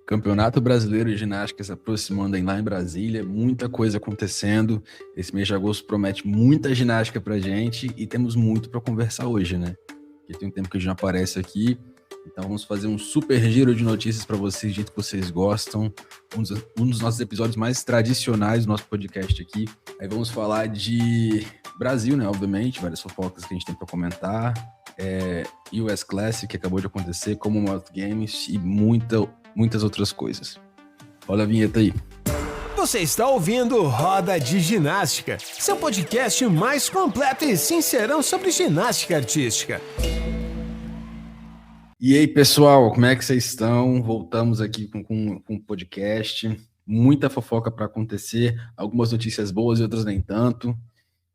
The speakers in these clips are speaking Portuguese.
Campeonato Brasileiro de Ginástica se aproximando aí lá em Brasília, muita coisa acontecendo. Esse mês de agosto promete muita ginástica pra gente e temos muito para conversar hoje, né? Porque tem um tempo que a gente não aparece aqui, então vamos fazer um super giro de notícias para vocês, do jeito que vocês gostam. Um dos nossos episódios mais tradicionais do nosso podcast aqui. Aí vamos falar de Brasil, né? Obviamente, várias fofocas que a gente tem para comentar. US Classic que acabou de acontecer, Commonwealth Games e muitas outras coisas. Olha a vinheta aí. Você está ouvindo Roda de Ginástica, seu podcast mais completo e sincerão sobre ginástica artística. E aí, pessoal, como é que vocês estão? Voltamos aqui com um podcast, muita fofoca para acontecer, algumas notícias boas e outras nem tanto.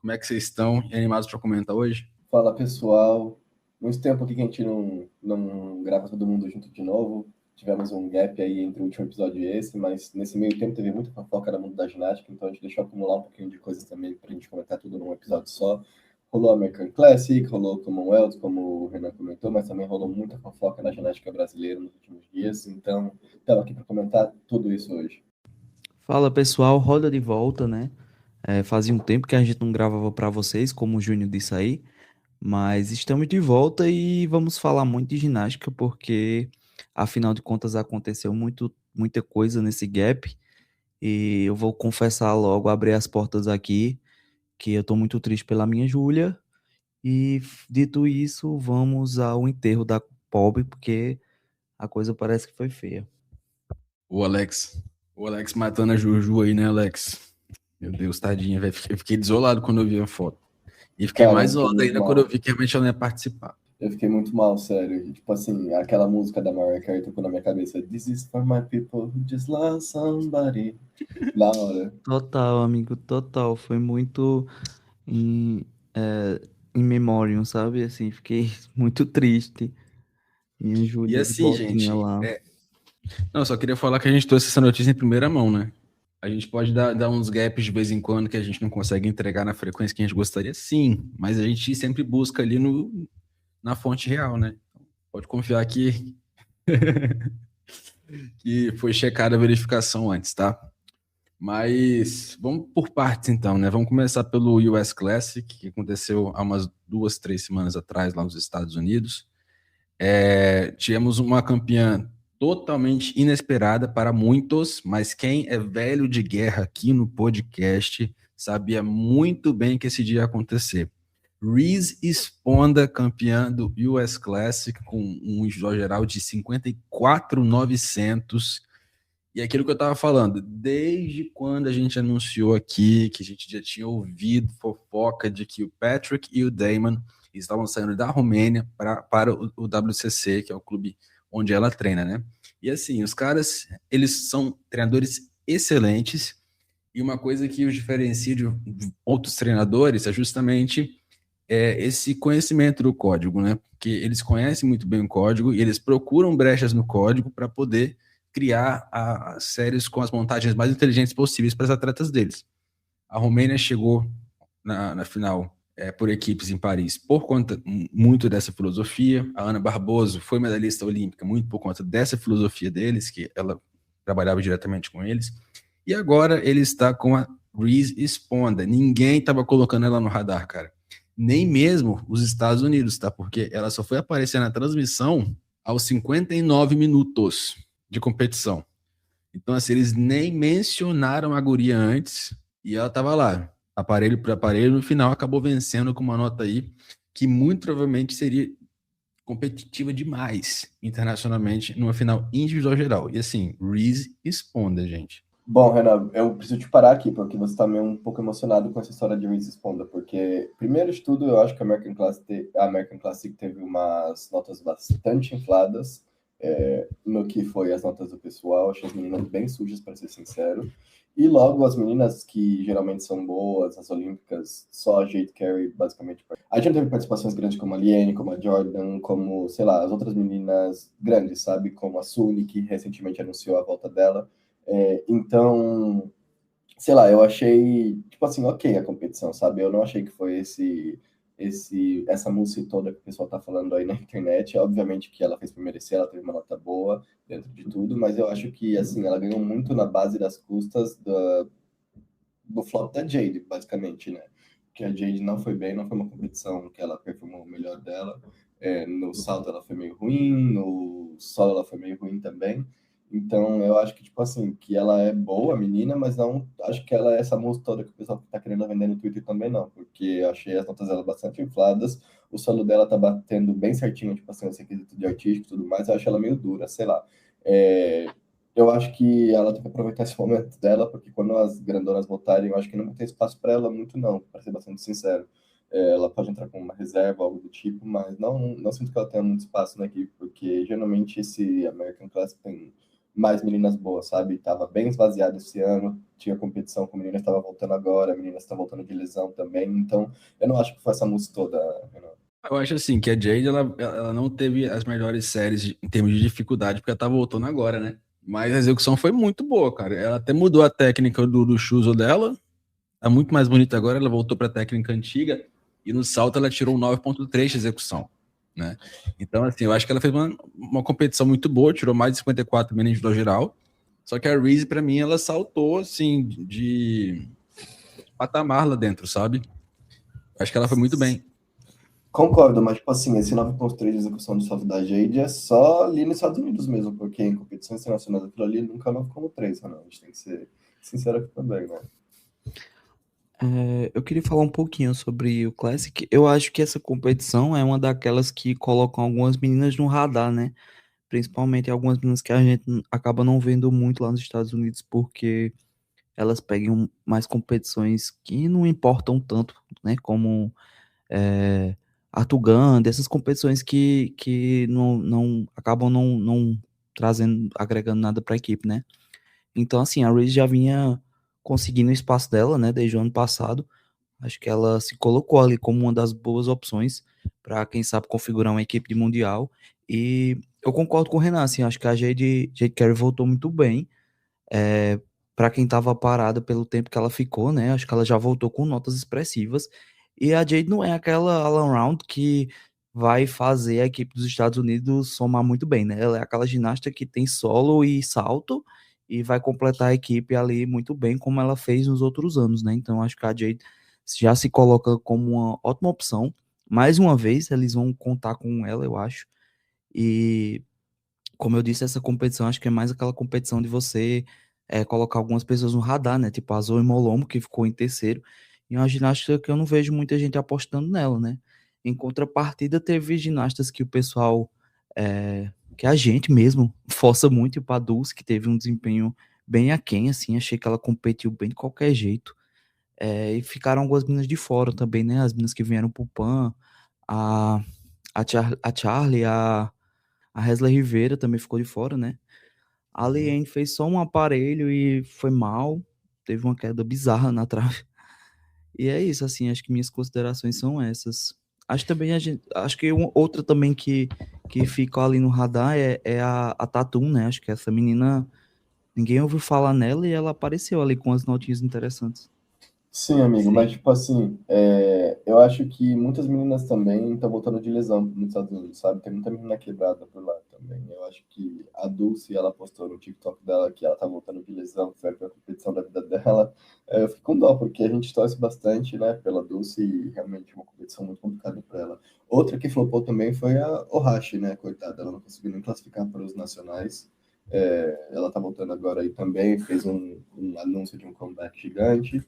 Como é que vocês estão? E animados para comentar hoje? Fala, pessoal. Muito tempo aqui que a gente não grava todo mundo junto de novo. Tivemos um gap aí entre o último episódio e esse, mas nesse meio tempo teve muita fofoca no mundo da ginástica, então a gente deixou acumular um pouquinho de coisas também pra gente comentar tudo num episódio só. Rolou American Classic, rolou Commonwealth, como o Renan comentou, mas também rolou muita fofoca na ginástica brasileira nos últimos dias, então estamos aqui para comentar tudo isso hoje. Fala pessoal, roda de volta, né? Fazia um tempo que a gente não gravava para vocês, como o Júnior disse aí, mas estamos de volta e vamos falar muito de ginástica, porque afinal de contas aconteceu muita coisa nesse gap, e eu vou confessar logo, abrir as portas aqui, que eu tô muito triste pela minha Júlia, e dito isso, vamos ao enterro da pobre, porque a coisa parece que foi feia. O Alex matando a Juju aí, né, Alex? Meu Deus, tadinha, velho. Eu fiquei desolado quando eu vi a foto. E fiquei mais isolado ainda quando eu vi que realmente ela não ia participar. Eu fiquei muito mal, sério. Tipo assim, aquela música da Mariah Carey tocou na minha cabeça. This is for my people who just love somebody. Na hora. Total, amigo, total. Foi muito em, em memoriam, sabe? Assim, fiquei muito triste. Minha E Júlia de assim, botinha gente, lá. não, só queria falar que a gente trouxe essa notícia em primeira mão, né? A gente pode dar uns gaps de vez em quando que a gente não consegue entregar na frequência que a gente gostaria, sim, mas a gente sempre busca ali na fonte real, né? Pode confiar que, que foi checada a verificação antes, tá? Mas vamos por partes então, né? Vamos começar pelo US Classic, que aconteceu há umas 2, 3 semanas atrás lá nos Estados Unidos. Tivemos uma campeã totalmente inesperada para muitos, mas quem é velho de guerra aqui no podcast sabia muito bem que esse dia ia acontecer. Reese Sponda, campeã do US Classic, com um geral de 54.900. E aquilo que eu estava falando, desde quando a gente anunciou aqui, que a gente já tinha ouvido fofoca de que o Patrick e o Damon estavam saindo da Romênia para o WCC, que é o clube onde ela treina, né? E assim, os caras, eles são treinadores excelentes, e uma coisa que os diferencia de outros treinadores é justamente esse conhecimento do código, né? Porque eles conhecem muito bem o código e eles procuram brechas no código para poder criar as séries com as montagens mais inteligentes possíveis para os atletas deles. A Romênia chegou na final por equipes em Paris por conta muito dessa filosofia. A Ana Barboso foi medalhista olímpica muito por conta dessa filosofia deles, que ela trabalhava diretamente com eles. E agora ele está com a Reese Sponda. Ninguém estava colocando ela no radar, cara. Nem mesmo os Estados Unidos, tá? Porque ela só foi aparecer na transmissão aos 59 minutos de competição. Então, assim, eles nem mencionaram a guria antes e ela tava lá, aparelho por aparelho, no final acabou vencendo com uma nota aí que muito provavelmente seria competitiva demais internacionalmente numa final individual geral. E assim, Reese Sponda, gente. Bom, Renan, eu preciso te parar aqui, porque você está meio um pouco emocionado com essa história de Reese Sponda, porque, primeiro de tudo, eu acho que a American Classic teve umas notas bastante infladas, no que foi as notas do pessoal. Achei as meninas bem sujas, para ser sincero. E logo as meninas que geralmente são boas, as olímpicas, só a Jade Carey, basicamente. A gente não teve participações grandes como a Liane, como a Jordan, como, sei lá, as outras meninas grandes, sabe? Como a Sully, que recentemente anunciou a volta dela. Então, sei lá, eu achei, tipo assim, ok a competição, sabe? Eu não achei que foi esse essa música toda que o pessoal tá falando aí na internet. Obviamente que ela fez por merecer, ela teve uma nota boa dentro de tudo, mas eu acho que, assim, ela ganhou muito na base das custas do flop da Jade, basicamente, né? Que a Jade não foi bem, não foi uma competição que ela performou o melhor dela. No salto ela foi meio ruim, no solo ela foi meio ruim também. Então eu acho que, tipo assim, que ela é boa, menina, mas não acho que ela é essa música toda que o pessoal tá querendo vender no Twitter também não, porque eu achei as notas dela bastante infladas, o solo dela tá batendo bem certinho, tipo assim, esse requisito de artístico e tudo mais, eu acho ela meio dura, sei lá. É, eu acho que ela tem que aproveitar esse momento dela, porque quando as grandonas voltarem, eu acho que não vai ter espaço para ela muito, não, para ser bastante sincero. Ela pode entrar com uma reserva, algo do tipo, mas não sinto que ela tenha muito espaço na equipe, porque geralmente esse American Classic tem mais meninas boas, sabe? Tava bem esvaziado esse ano, tinha competição com meninas, estava voltando agora, meninas estão voltando de lesão também, então eu não acho que foi essa música toda, Renan. Eu acho assim que a Jade ela não teve as melhores séries em termos de dificuldade, porque ela tá voltando agora, né? Mas a execução foi muito boa, cara. Ela até mudou a técnica do Chuzo dela, tá muito mais bonita agora. Ela voltou para a técnica antiga e no salto ela tirou um 9,3 de execução, né? Então, assim, eu acho que ela fez uma competição muito boa, tirou mais de 54 no individual geral. Só que a Reese, para mim, ela saltou, assim, de patamar lá dentro, sabe? Acho que ela foi muito bem. Concordo, mas, tipo assim, esse 9,3 de execução do salto da Jade é só ali nos Estados Unidos mesmo, porque em competições internacionais aquilo ali nunca 9,3, Renan. A gente tem que ser sincero aqui também, né? Eu queria falar um pouquinho sobre o Classic. Eu acho que essa competição é uma daquelas que colocam algumas meninas no radar, né? Principalmente algumas meninas que a gente acaba não vendo muito lá nos Estados Unidos, porque elas pegam mais competições que não importam tanto, né? Como Artuganda, essas competições que não acabam não trazendo, agregando nada para a equipe, né? Então, assim, a Reese já vinha conseguindo o espaço dela, né? Desde o ano passado. Acho que ela se colocou ali como uma das boas opções para, quem sabe, configurar uma equipe de mundial. E eu concordo com o Renan, assim, acho que a Jade Carey voltou muito bem. Para quem estava parada pelo tempo que ela ficou, né? Acho que ela já voltou com notas expressivas. E a Jade não é aquela Alan Round que vai fazer a equipe dos Estados Unidos somar muito bem, né? Ela é aquela ginasta que tem solo e salto e vai completar a equipe ali muito bem, como ela fez nos outros anos, né? Então acho que a Jade já se coloca como uma ótima opção. Mais uma vez, eles vão contar com ela, eu acho. E como eu disse, essa competição acho que é mais aquela competição de você colocar algumas pessoas no radar, né? Tipo a Zoe Molombo, que ficou em terceiro, e uma ginástica que eu não vejo muita gente apostando nela, né? Em contrapartida, teve ginastas que o pessoal, que a gente mesmo, força muito, tipo a Dulce, que teve um desempenho bem aquém, assim, achei que ela competiu bem de qualquer jeito. E ficaram algumas meninas de fora também, né? As meninas que vieram pro PAN, a, a Charlie, a Wesley Rivera também ficou de fora, né? A Liane fez só um aparelho e foi mal. Teve uma queda bizarra na trave. E é isso, assim, acho que minhas considerações são essas. Acho também acho que outra também que fica ali no radar é a Tatum, né? Acho que essa menina, ninguém ouviu falar nela e ela apareceu ali com as notinhas interessantes. Sim, amigo, mas Sim. tipo assim, eu acho que muitas meninas também estão voltando de lesão nos Estados Unidos, sabe? Tem muita menina quebrada por lá também. Eu acho que a Dulce, ela postou no TikTok dela que ela tá voltando de lesão, que foi a pior competição da vida dela. Eu fico com dó, porque a gente torce bastante, né, pela Dulce e realmente é uma competição muito complicada para ela. Outra que flopou também foi a Ohashi, né, coitada, ela não conseguiu nem classificar para os nacionais. Ela tá voltando agora aí também, fez um anúncio de um comeback gigante.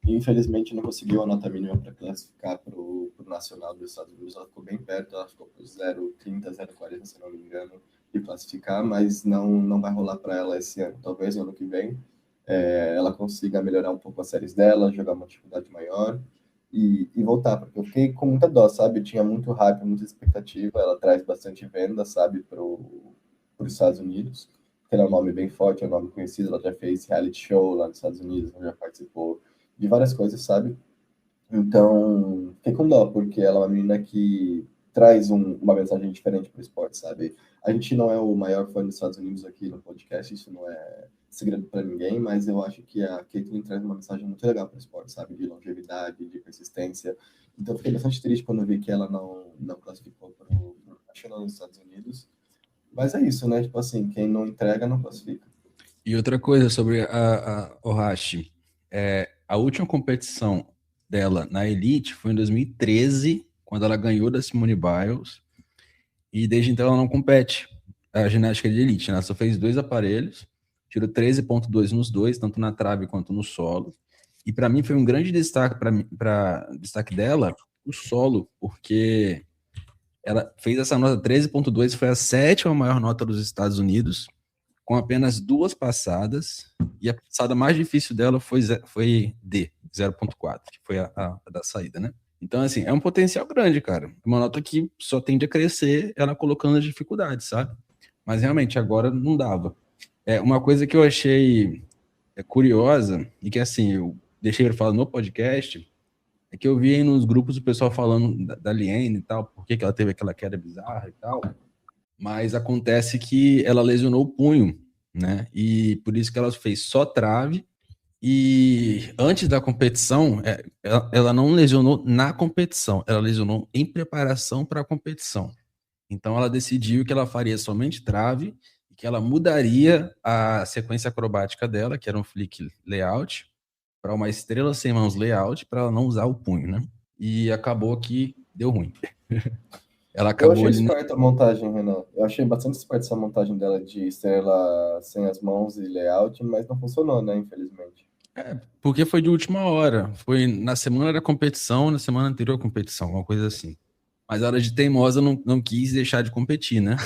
E, infelizmente, não conseguiu a nota mínima para classificar para o Nacional dos Estados Unidos. Ela ficou bem perto, ela ficou por 0,30, 0,40, se não me engano, de classificar, mas não vai rolar para ela esse ano. Talvez no ano que vem ela consiga melhorar um pouco as séries dela, jogar uma dificuldade maior e voltar, porque eu fiquei com muita dó, sabe? Tinha muito hype, muita expectativa, ela traz bastante venda, sabe, para os Estados Unidos, porque ela é um nome bem forte, é um nome conhecido, ela já fez reality show lá nos Estados Unidos, já participou de várias coisas, sabe? Então, fiquei com dó, porque ela é uma menina que traz uma mensagem diferente para o esporte, sabe? A gente não é o maior fã dos Estados Unidos aqui no podcast, isso não é segredo para ninguém, mas eu acho que a Caitlyn traz uma mensagem muito legal para o esporte, sabe? De longevidade, de persistência. Então, fiquei bastante triste quando eu vi que ela não classificou para o Nacional nos Estados Unidos. Mas é isso, né? Tipo assim, quem não entrega, não classifica. E outra coisa sobre a Ohashi, a última competição dela na Elite foi em 2013, quando ela ganhou da Simone Biles, e desde então ela não compete a ginástica de Elite, né? Ela só fez 2 aparelhos, tirou 13,2 nos dois, tanto na trave quanto no solo, e para mim foi um grande destaque para destaque dela, o solo, porque ela fez essa nota 13,2, foi a 7ª maior nota dos Estados Unidos, com apenas 2 passadas, e a passada mais difícil dela foi D, 0,4, que foi a da saída, né? Então, assim, é um potencial grande, cara. É uma nota que só tende a crescer ela colocando as dificuldades, sabe? Mas realmente agora não dava. Uma coisa que eu achei curiosa, e que assim, eu deixei ele falar no podcast, é que eu vi aí nos grupos o pessoal falando da Liane e tal, por que ela teve aquela queda bizarra e tal. Mas acontece que ela lesionou o punho, né? E por isso que ela fez só trave. E antes da competição, ela não lesionou na competição, ela lesionou em preparação para a competição. Então ela decidiu que ela faria somente trave e que ela mudaria a sequência acrobática dela, que era um flick layout, para uma estrela sem mãos layout, para ela não usar o punho, né? E acabou que deu ruim. Ela Eu acabou achei ali. esperta a montagem, Renan. Eu achei bastante esperta essa montagem dela de estrela sem as mãos e layout, mas não funcionou, né? Infelizmente. Porque foi de última hora. Foi na semana da competição, na semana anterior à competição, uma coisa assim. Mas a hora de teimosa não quis deixar de competir, né?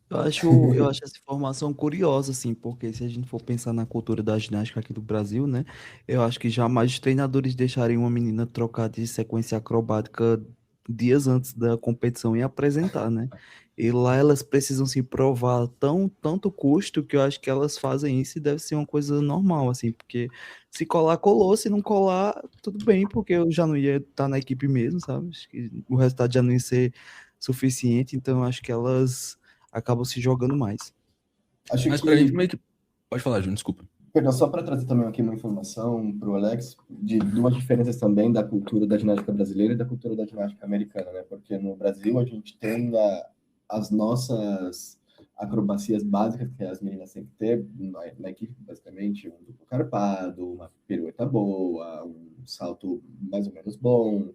Eu acho essa informação curiosa, assim, porque se a gente for pensar na cultura da ginástica aqui do Brasil, né, eu acho que jamais os treinadores deixariam uma menina trocar de sequência acrobática dias antes da competição e apresentar, né? E lá elas precisam se provar tanto custo que eu acho que elas fazem isso e deve ser uma coisa normal, assim, porque se colar, colou, se não colar, tudo bem, porque eu já não ia estar na equipe mesmo, sabe? Acho que o resultado já não ia ser suficiente, então eu acho que elas acabam se jogando mais. Acho Mas para mim, que, meio que. Pode falar, Júnior, desculpa. perdão, só para trazer também aqui uma informação para o Alex, de duas diferenças também da cultura da ginástica brasileira e da cultura da ginástica americana, né? Porque no Brasil a gente tem as nossas acrobacias básicas que as meninas têm que ter na equipe, basicamente, um duplo carpado, uma pirueta boa, um salto mais ou menos bom,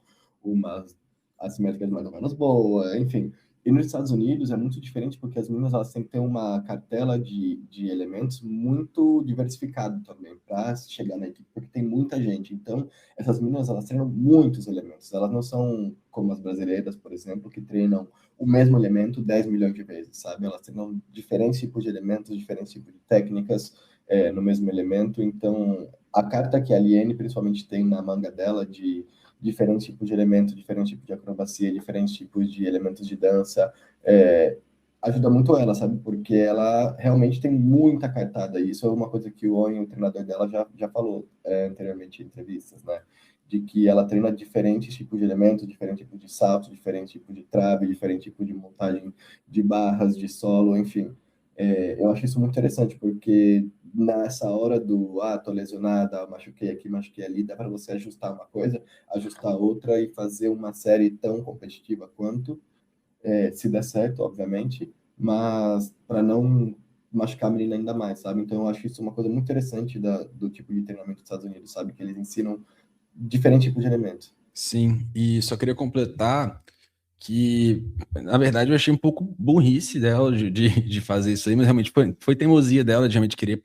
umas assimétricas mais ou menos boa, enfim. E nos Estados Unidos é muito diferente porque as meninas elas têm que ter uma cartela de elementos muito diversificado também para chegar na equipe, porque tem muita gente. Então, essas meninas elas treinam muitos elementos. Elas não são como as brasileiras, por exemplo, que treinam o mesmo elemento 10 milhões de vezes, sabe? Elas treinam diferentes tipos de elementos, diferentes tipos de técnicas no mesmo elemento. Então, a carta que a Liane principalmente tem na manga dela de diferentes tipos de elementos, diferentes tipos de acrobacia, diferentes tipos de elementos de dança, ajuda muito ela, sabe? Porque ela realmente tem muita cartada, e isso é uma coisa que o Owen, o treinador dela, já falou anteriormente em entrevistas, né? De que ela treina diferentes tipos de elementos, diferentes tipos de saltos, diferentes tipos de trave, diferentes tipos de montagem de barras, de solo, enfim. Eu acho isso muito interessante, porque nessa hora tô lesionada, machuquei aqui, machuquei ali, dá para você ajustar uma coisa, ajustar outra e fazer uma série tão competitiva quanto, se der certo, obviamente, mas para não machucar a menina ainda mais, sabe? Então eu acho isso uma coisa muito interessante do tipo de treinamento dos Estados Unidos, sabe? Que eles ensinam diferentes tipos de elementos. Sim, e só queria completar que, na verdade, eu achei um pouco burrice dela de fazer isso aí, mas realmente foi teimosia dela de realmente querer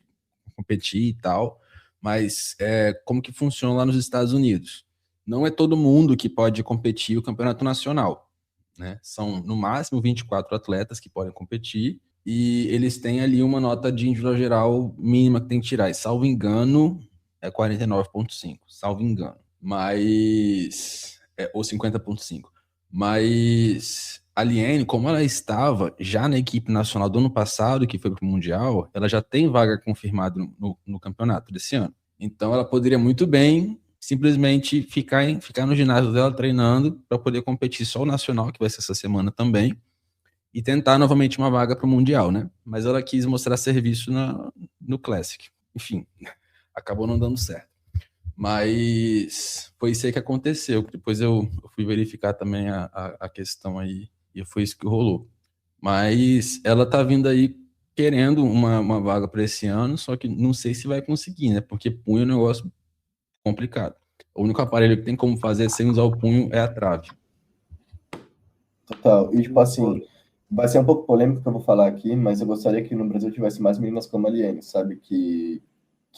competir e tal, mas como que funciona lá nos Estados Unidos? Não é todo mundo que pode competir o campeonato nacional, né? São, no máximo, 24 atletas que podem competir, e eles têm ali uma nota de individual geral mínima que tem que tirar, e, salvo engano, é 49,5, salvo engano, mas... ou 50,5. Mas a Liane, como ela estava já na equipe nacional do ano passado, que foi para o Mundial, ela já tem vaga confirmada no campeonato desse ano. Então ela poderia muito bem simplesmente ficar no ginásio dela treinando para poder competir só o nacional, que vai ser essa semana também, e tentar novamente uma vaga para o Mundial, né? Mas ela quis mostrar serviço no Classic. Enfim, acabou não dando certo. Mas foi isso aí que aconteceu. Depois eu fui verificar também a questão aí, e foi isso que rolou. Mas ela tá vindo aí querendo uma vaga para esse ano, só que não sei se vai conseguir, né? Porque punho é um negócio complicado. O único aparelho que tem como fazer sem usar o punho é a trave. Total. E, tipo assim, vai ser um pouco polêmico que eu vou falar aqui, mas eu gostaria que no Brasil tivesse mais meninas como a Liane, sabe? Que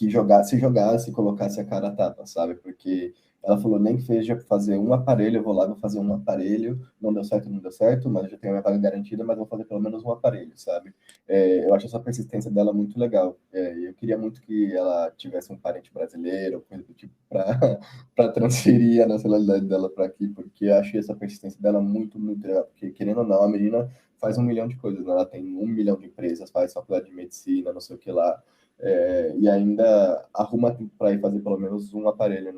jogasse e colocasse a cara a tapa, sabe? Porque ela falou, nem que seja fazer um aparelho, eu vou lá, vou fazer um aparelho, não deu certo, não deu certo, mas eu já tenho a minha vaga garantida, mas vou fazer pelo menos um aparelho, sabe? Eu acho essa persistência dela muito legal. Eu queria muito que ela tivesse um parente brasileiro, coisa do tipo, para transferir a nacionalidade dela para aqui, porque eu achei essa persistência dela muito, muito legal, porque querendo ou não, a menina faz 1 milhão de coisas, né? Ela tem 1 milhão de empresas, faz faculdade de medicina, não sei o que lá, e ainda arruma tempo para ir fazer pelo menos um aparelho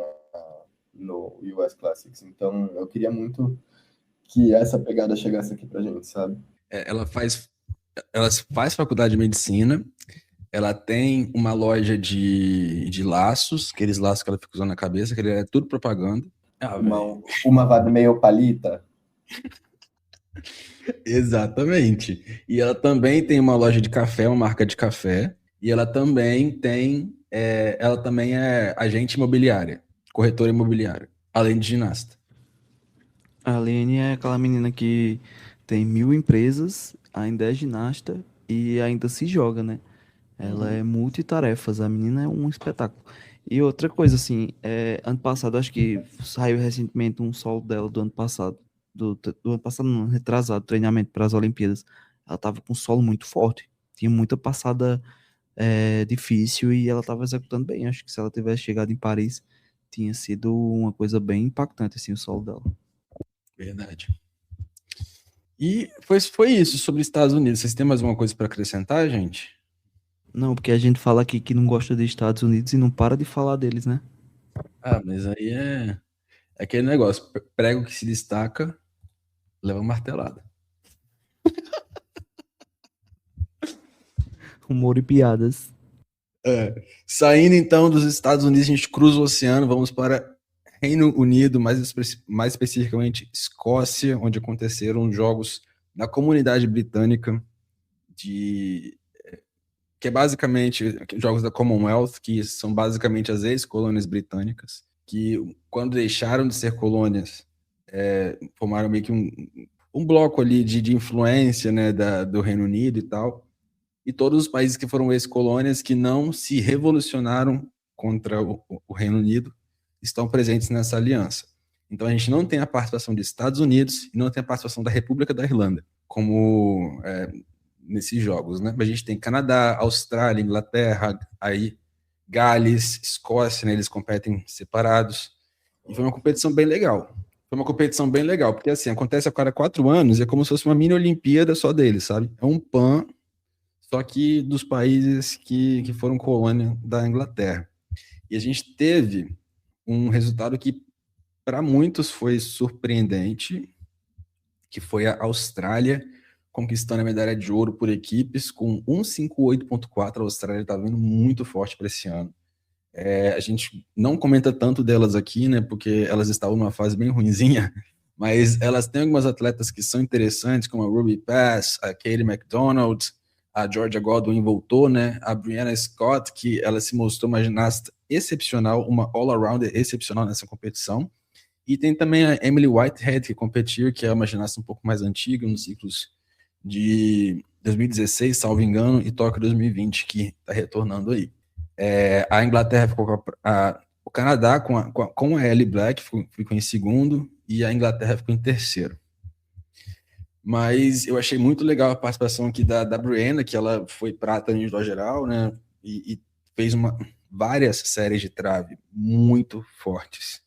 no US Classics. Então, eu queria muito que essa pegada chegasse aqui pra gente, sabe? Ela faz faculdade de medicina, ela tem uma loja de laços, aqueles laços que ela fica usando na cabeça, que é tudo propaganda. Uma vibe meio palita. Exatamente. E ela também tem uma loja de café, uma marca de café, e ela também é agente imobiliária, corretora imobiliária, além de ginasta. A Aline é aquela menina que tem 1000 empresas, ainda é ginasta e ainda se joga, né? Ela é multitarefas, a menina é um espetáculo. E outra coisa, assim, ano passado, acho que saiu recentemente um solo dela do ano passado, do ano passado não, retrasado, treinamento para as Olimpíadas. Ela tava com um solo muito forte, tinha muita passada difícil e ela tava executando bem. Acho que se ela tivesse chegado em Paris, tinha sido uma coisa bem impactante, assim, o solo dela. Verdade. E foi isso sobre Estados Unidos. Vocês têm mais alguma coisa para acrescentar, gente? Não, porque a gente fala aqui que não gosta dos Estados Unidos e não para de falar deles, né? Ah, mas aí é aquele negócio, prego que se destaca, leva martelada. Humor e piadas. Saindo então dos Estados Unidos, a gente cruza o oceano, vamos para Reino Unido, mais especificamente Escócia, onde aconteceram jogos na comunidade britânica, que é basicamente jogos da Commonwealth, que são basicamente as ex-colônias britânicas, que quando deixaram de ser colônias, formaram meio que um bloco ali de influência, né, do Reino Unido e tal. E todos os países que foram ex-colônias que não se revolucionaram contra o Reino Unido estão presentes nessa aliança. Então a gente não tem a participação dos Estados Unidos e não tem a participação da República da Irlanda como nesses jogos, né? Mas a gente tem Canadá, Austrália, Inglaterra, aí Gales, Escócia, né? Eles competem separados. E foi uma competição bem legal. Foi uma competição bem legal, porque assim, acontece a cada 4 anos, é como se fosse uma mini Olimpíada só deles, sabe? É um PAN, só que dos países que foram colônia da Inglaterra. E a gente teve um resultado que, para muitos, foi surpreendente, que foi a Austrália conquistando a medalha de ouro por equipes com 158,4. A Austrália está vindo muito forte para esse ano. A gente não comenta tanto delas aqui, né, porque elas estavam numa fase bem ruinzinha, mas elas têm algumas atletas que são interessantes, como a Ruby Pass, a Katie McDonald, a Georgia Godwin voltou, né, a Brianna Scott, que ela se mostrou uma ginasta excepcional, uma all-arounder excepcional nessa competição, e tem também a Emily Whitehead, que competiu, que é uma ginasta um pouco mais antiga, nos ciclos de 2016, salvo engano, e Tóquio 2020, que está retornando aí. A Inglaterra ficou o Canadá com a Ellie Black ficou em segundo e a Inglaterra ficou em terceiro. Mas eu achei muito legal a participação aqui da Brianna, que ela foi prata no individual geral, né? E fez várias séries de trave muito fortes.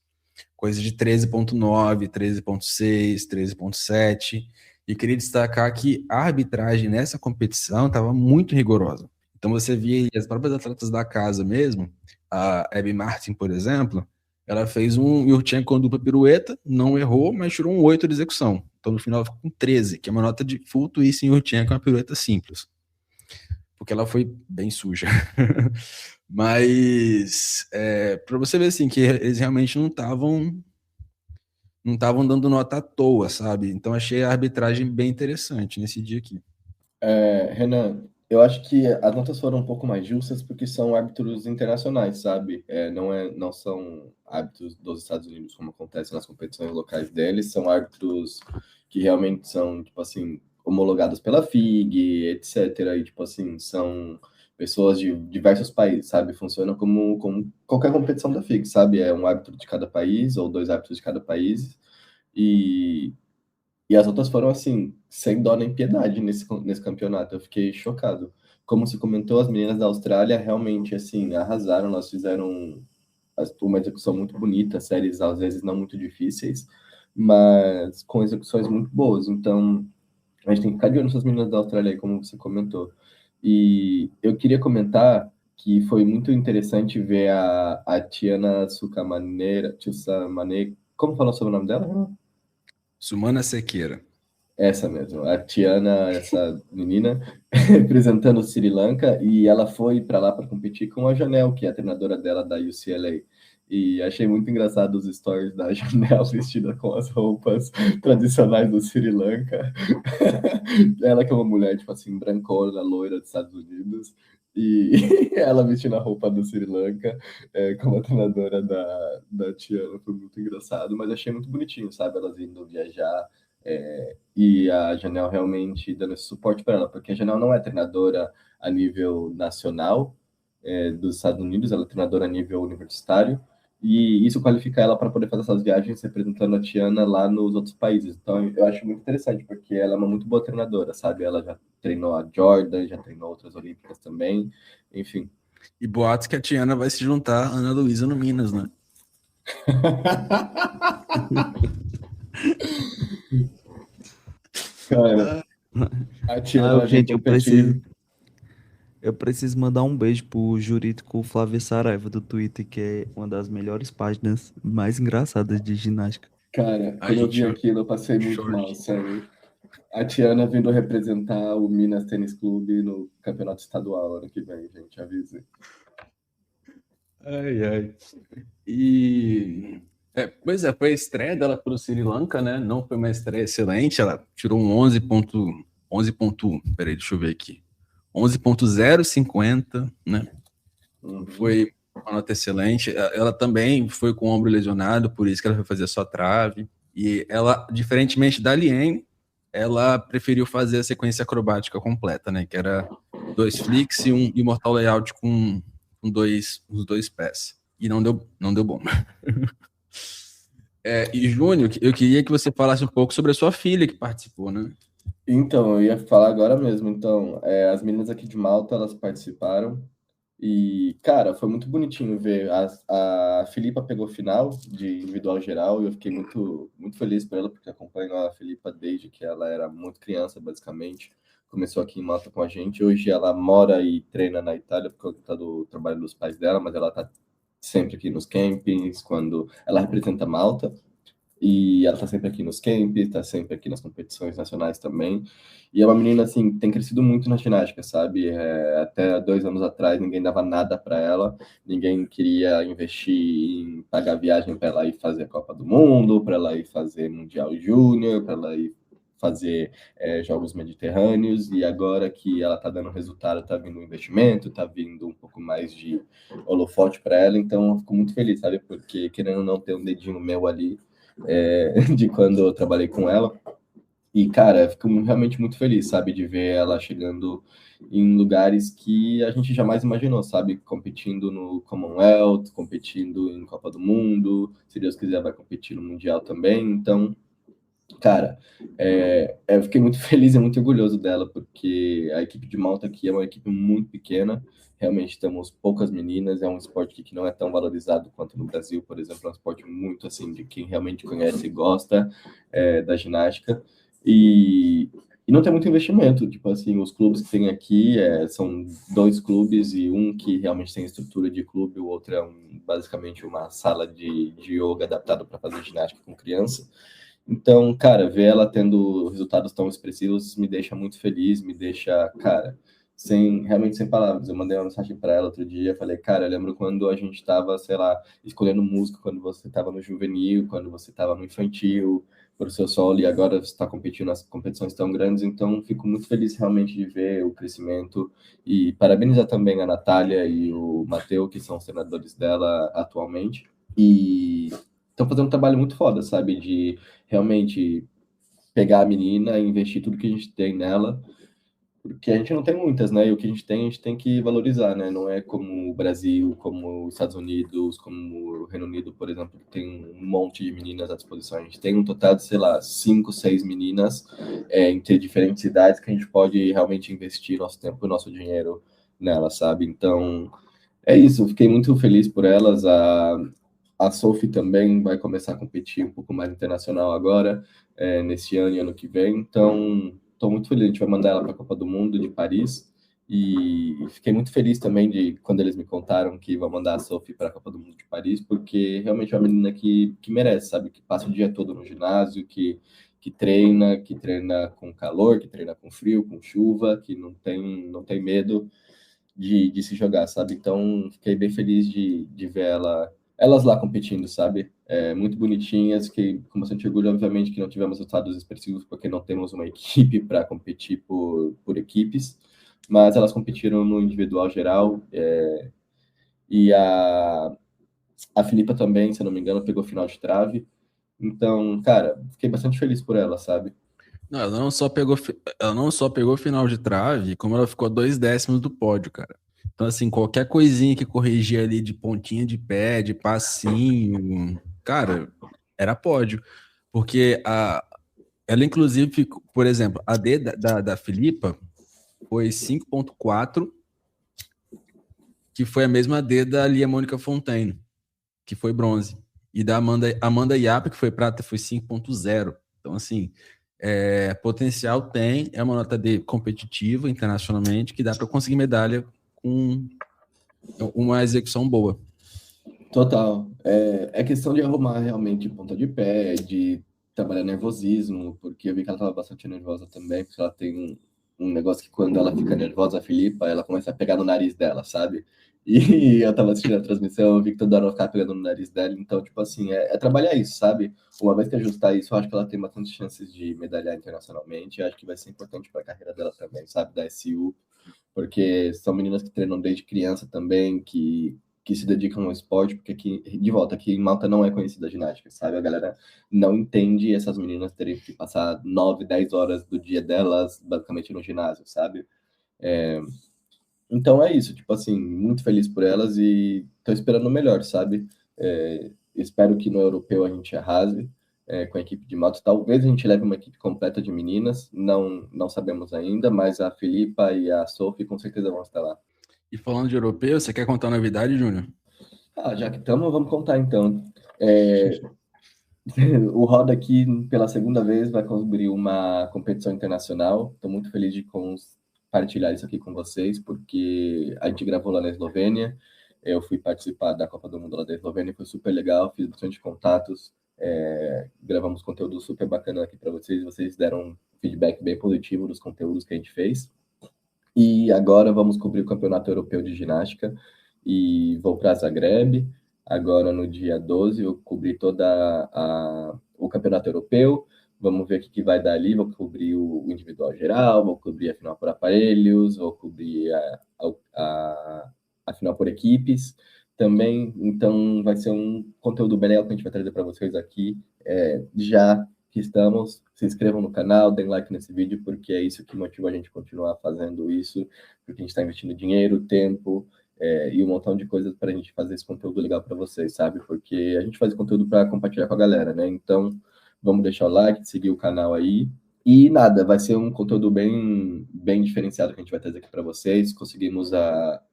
Coisa de 13,9, 13,6, 13,7. E queria destacar que a arbitragem nessa competição estava muito rigorosa. Então você via as próprias atletas da casa mesmo, a Abby Martin, por exemplo, Ela fez um Yurchenko com dupla pirueta, não errou, mas tirou um 8 de execução. Então no final ela ficou com 13, que é uma nota de full twist em Yurchenko com uma pirueta simples. Porque ela foi bem suja. Mas para você ver assim, que eles realmente não estavam dando nota à toa, sabe? Então achei a arbitragem bem interessante nesse dia aqui. Renan, eu acho que as notas foram um pouco mais justas porque são árbitros internacionais, sabe? Não são árbitros dos Estados Unidos, como acontece nas competições locais deles, são árbitros que realmente são, tipo assim, homologados pela FIG, etc. E, tipo assim, são pessoas de diversos países, sabe? Funciona como qualquer competição da FIG, sabe? É um árbitro de cada país ou dois árbitros de cada país. E e as outras foram assim, sem dó nem piedade nesse campeonato. Eu fiquei chocado. Como se comentou, as meninas da Austrália realmente assim arrasaram. Elas fizeram uma execução muito bonita, séries às vezes não muito difíceis, mas com execuções muito boas. Então a gente tem que ficar de olho nessas meninas da Austrália aí, como você comentou. E eu queria comentar que foi muito interessante ver a Tiana Tchussamane, como falou sobre o nome dela? Sumana Sequeira. Essa mesmo, a Tiana, essa menina, representando o Sri Lanka, e ela foi para lá para competir com a Janelle, que é a treinadora dela da UCLA. E achei muito engraçado os stories da Janelle vestida com as roupas tradicionais do Sri Lanka. Ela que é uma mulher, tipo assim, brancona, loira dos Estados Unidos, e ela vestindo a roupa do Sri Lanka, como a treinadora da Tiana, foi muito engraçado, mas achei muito bonitinho, sabe? Elas indo viajar, e a Janelle realmente dando esse suporte para ela, porque a Janelle não é treinadora a nível nacional dos Estados Unidos, ela é treinadora a nível universitário, e isso qualifica ela para poder fazer essas viagens representando a Tiana lá nos outros países. Então eu acho muito interessante, porque ela é uma muito boa treinadora, sabe? Ela já treinou a Jordan, já treinou outras olímpicas também, enfim. E boatos que a Tiana vai se juntar à Ana Luísa no Minas, né? Cara, a Tiana vai vir Gente, competir. eu preciso mandar um beijo pro jurídico Flávio Saraiva do Twitter, que é uma das melhores páginas mais engraçadas de ginástica. Cara, A quando eu vi gente aquilo, eu passei muito mal, short. sério. A Tiana vindo representar o Minas Tênis Clube no campeonato estadual ano que vem, gente, avise. Ai, ai. Pois é, foi a estreia dela pelo Sri Lanka, né? Não foi uma estreia excelente, ela tirou um 11 ponto, peraí, deixa eu ver aqui. 11.050, né? Foi uma nota excelente. Ela também foi com o ombro lesionado, por isso que ela foi fazer só trave. E ela, diferentemente da Liane, ela preferiu fazer a sequência acrobática completa, né? Que era 2 flicks e um Immortal Layout com os dois pés. E não deu bom. E Júnior, eu queria que você falasse um pouco sobre a sua filha que participou, né? Então, eu ia falar agora mesmo. Então, as meninas aqui de Malta, elas participaram. E, cara, foi muito bonitinho ver. A Filipa pegou final de individual geral e eu fiquei muito, muito feliz por ela, porque acompanho a Filipa desde que ela era muito criança, basicamente. Começou aqui em Malta com a gente. Hoje ela mora e treina na Itália por conta do trabalho dos pais dela, mas ela tá sempre aqui nos campings, quando ela representa Malta. E ela tá sempre aqui nos camps, tá sempre aqui nas competições nacionais também. E é uma menina, assim, que tem crescido muito na ginástica, sabe? Até 2 anos atrás, ninguém dava nada para ela, ninguém queria investir em pagar viagem para ela ir fazer a Copa do Mundo, para ela ir fazer Mundial Júnior, para ela ir fazer Jogos Mediterrâneos, e agora que ela tá dando resultado, tá vindo um investimento, tá vindo um pouco mais de holofote para ela, então eu fico muito feliz, sabe? Porque querendo ou não ter um dedinho meu ali, de quando eu trabalhei com ela. E, cara, eu fico realmente muito feliz, sabe, de ver ela chegando em lugares que a gente jamais imaginou, sabe, competindo no Commonwealth, competindo em Copa do Mundo, se Deus quiser vai competir no Mundial também. Então, cara, eu fiquei muito feliz e muito orgulhoso dela, porque a equipe de Malta aqui é uma equipe muito pequena, realmente temos poucas meninas, é um esporte que não é tão valorizado quanto no Brasil, por exemplo, é um esporte muito, assim, de quem realmente conhece e gosta da ginástica, e E não tem muito investimento, tipo assim, os clubes que tem aqui são 2 clubes e um que realmente tem estrutura de clube, o outro é basicamente uma sala de yoga adaptada para fazer ginástica com criança. Então, cara, ver ela tendo resultados tão expressivos me deixa muito feliz, me deixa, cara, realmente sem palavras. Eu mandei uma mensagem para ela outro dia, falei, cara, eu lembro quando a gente estava, sei lá, escolhendo música, quando você estava no juvenil, quando você estava no infantil, por seu solo, e agora você está competindo nas competições tão grandes, então fico muito feliz realmente de ver o crescimento e parabenizar também a Natália e o Matheus, que são os treinadores dela atualmente, e estão fazendo um trabalho muito foda, sabe, de realmente pegar a menina e investir tudo que a gente tem nela, porque a gente não tem muitas, né? E o que a gente tem que valorizar, né? Não é como o Brasil, como os Estados Unidos, como o Reino Unido, por exemplo, que tem um monte de meninas à disposição. A gente tem um total de, sei lá, 5, 6 meninas entre diferentes idades que a gente pode realmente investir nosso tempo e nosso dinheiro nelas, sabe? Então, é isso. Eu fiquei muito feliz por elas. A Sophie também vai começar a competir um pouco mais internacional agora, nesse ano e ano que vem. Então, estou muito feliz. A gente vai mandar ela para a Copa do Mundo de Paris. E fiquei muito feliz também de quando eles me contaram que vão mandar a Sophie para a Copa do Mundo de Paris, porque realmente é uma menina que merece, sabe? Que passa o dia todo no ginásio, que treina com calor, que treina com frio, com chuva, que não tem medo de se jogar, sabe? Então, fiquei bem feliz de ver elas lá competindo, sabe? Muito bonitinhas, que com bastante orgulho, obviamente, que não tivemos resultados expressivos, porque não temos uma equipe para competir por equipes, mas elas competiram no individual geral, e a Filipa também, se eu não me engano, pegou final de trave. Então, cara, fiquei bastante feliz por ela, sabe? Não, ela não só pegou final de trave, como ela ficou 2 décimos do pódio, cara. Então, assim, qualquer coisinha que corrigia ali de pontinha de pé, de passinho, cara, era pódio. Porque ela, inclusive, ficou, por exemplo, a D da Filipa foi 5,4, que foi a mesma D da Lia Mônica Fontaine, que foi bronze. E da Amanda Yap, que foi prata, foi 5,0. Então, assim, potencial tem, é uma nota D competitiva internacionalmente, que dá para conseguir medalha com uma execução boa. Total. É questão de arrumar realmente ponta de pé, de trabalhar nervosismo, porque eu vi que ela estava bastante nervosa também, porque ela tem um negócio que quando ela fica nervosa, a Filipa, ela começa a pegar no nariz dela, sabe? E eu tava assistindo a transmissão, eu vi que toda hora ela ficava pegando no nariz dela, então, tipo assim, é trabalhar isso, sabe? Uma vez que ajustar isso, eu acho que ela tem bastante chances de medalhar internacionalmente, eu acho que vai ser importante para a carreira dela também, sabe? Da SU, porque são meninas que treinam desde criança também, que se dedicam ao esporte, porque aqui, de volta, aqui em Malta não é conhecida a ginástica, sabe? A galera não entende essas meninas terem que passar 9, 10 horas do dia delas, basicamente, no ginásio, sabe? Então é isso, tipo assim, muito feliz por elas e tô esperando o melhor, sabe? Espero que no europeu a gente arrase com a equipe de Malta. Talvez a gente leve uma equipe completa de meninas, não sabemos ainda, mas a Filipa e a Sophie com certeza vão estar lá. E falando de europeu, você quer contar uma novidade, Júnior? Já que estamos, vamos contar então. O Roda aqui, pela segunda vez, vai cobrir uma competição internacional. Estou muito feliz de compartilhar isso aqui com vocês, porque a gente gravou lá na Eslovênia. Eu fui participar da Copa do Mundo lá da Eslovênia, foi super legal, fiz bastante contatos. Gravamos conteúdo super bacana aqui para vocês. Vocês deram um feedback bem positivo dos conteúdos que a gente fez. E agora vamos cobrir o Campeonato Europeu de Ginástica e vou para Zagreb. Agora, no dia 12, eu cobri o Campeonato Europeu. Vamos ver o que vai dar ali. Vou cobrir o individual geral, vou cobrir a final por aparelhos, vou cobrir a final por equipes também. Então, vai ser um conteúdo bem legal que a gente vai trazer para vocês aqui. Já que estamos, se inscrevam no canal, deem like nesse vídeo, porque é isso que motiva a gente a continuar fazendo isso, porque a gente está investindo dinheiro, tempo e um montão de coisas para a gente fazer esse conteúdo legal para vocês, sabe? Porque a gente faz conteúdo para compartilhar com a galera, né? Então, vamos deixar o like, seguir o canal aí. E nada, vai ser um conteúdo bem, bem diferenciado que a gente vai trazer aqui para vocês. Conseguimos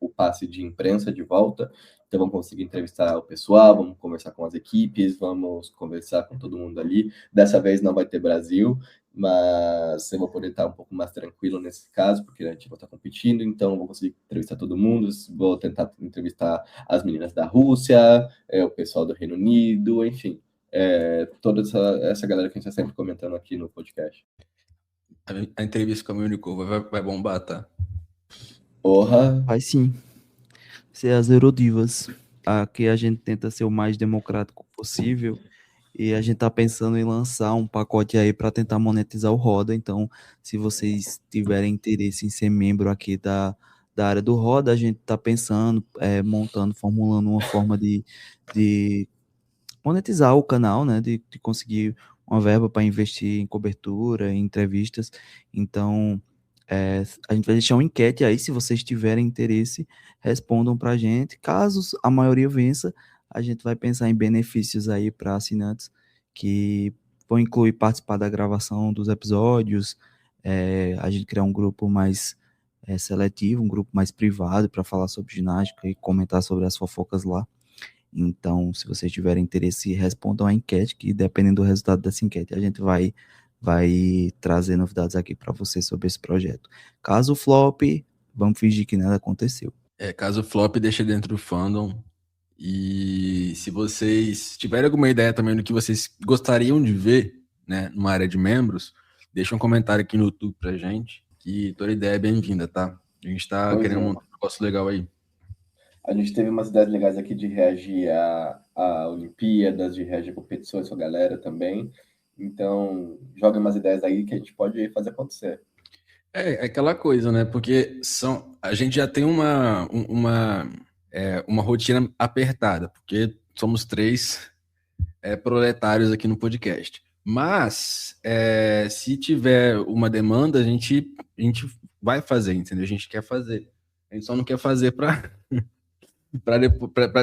o passe de imprensa de volta, então vamos conseguir entrevistar o pessoal, vamos conversar com as equipes, vamos conversar com todo mundo ali. Dessa vez não vai ter Brasil, mas eu vou poder estar um pouco mais tranquilo nesse caso, porque a gente vai estar competindo, então eu vou conseguir entrevistar todo mundo, vou tentar entrevistar as meninas da Rússia, o pessoal do Reino Unido, enfim, toda essa galera que a gente está sempre comentando aqui no podcast. A entrevista com a Unicova vai bombar, tá? Porra! Vai sim. Ser as Eurodivas. Aqui a gente tenta ser o mais democrático possível e a gente tá pensando em lançar um pacote aí para tentar monetizar o Roda. Então, se vocês tiverem interesse em ser membro aqui da área do Roda, a gente tá pensando, montando, formulando uma forma de monetizar o canal, né? De conseguir uma verba para investir em cobertura, em entrevistas. Então, a gente vai deixar uma enquete aí, se vocês tiverem interesse, respondam para a gente. Caso a maioria vença, a gente vai pensar em benefícios aí para assinantes, que vão incluir participar da gravação dos episódios, a gente criar um grupo mais seletivo, um grupo mais privado para falar sobre ginástica e comentar sobre as fofocas lá. Então, se vocês tiverem interesse, respondam a enquete, que dependendo do resultado dessa enquete, a gente vai trazer novidades aqui para vocês sobre esse projeto. Caso flop, vamos fingir que nada aconteceu. Caso flop, deixa dentro do fandom. E se vocês tiverem alguma ideia também do que vocês gostariam de ver, né, numa área de membros, deixa um comentário aqui no YouTube pra gente, que toda ideia é bem-vinda, tá? A gente tá querendo montar um negócio legal aí. A gente teve umas ideias legais aqui de reagir a Olimpíadas, de reagir a competições com a galera também. Então, joga umas ideias aí que a gente pode fazer acontecer. É aquela coisa, né? Porque a gente já tem uma rotina apertada, porque somos 3 proletários aqui no podcast. Mas, se tiver uma demanda, a gente vai fazer, entendeu? A gente quer fazer. A gente só não quer fazer para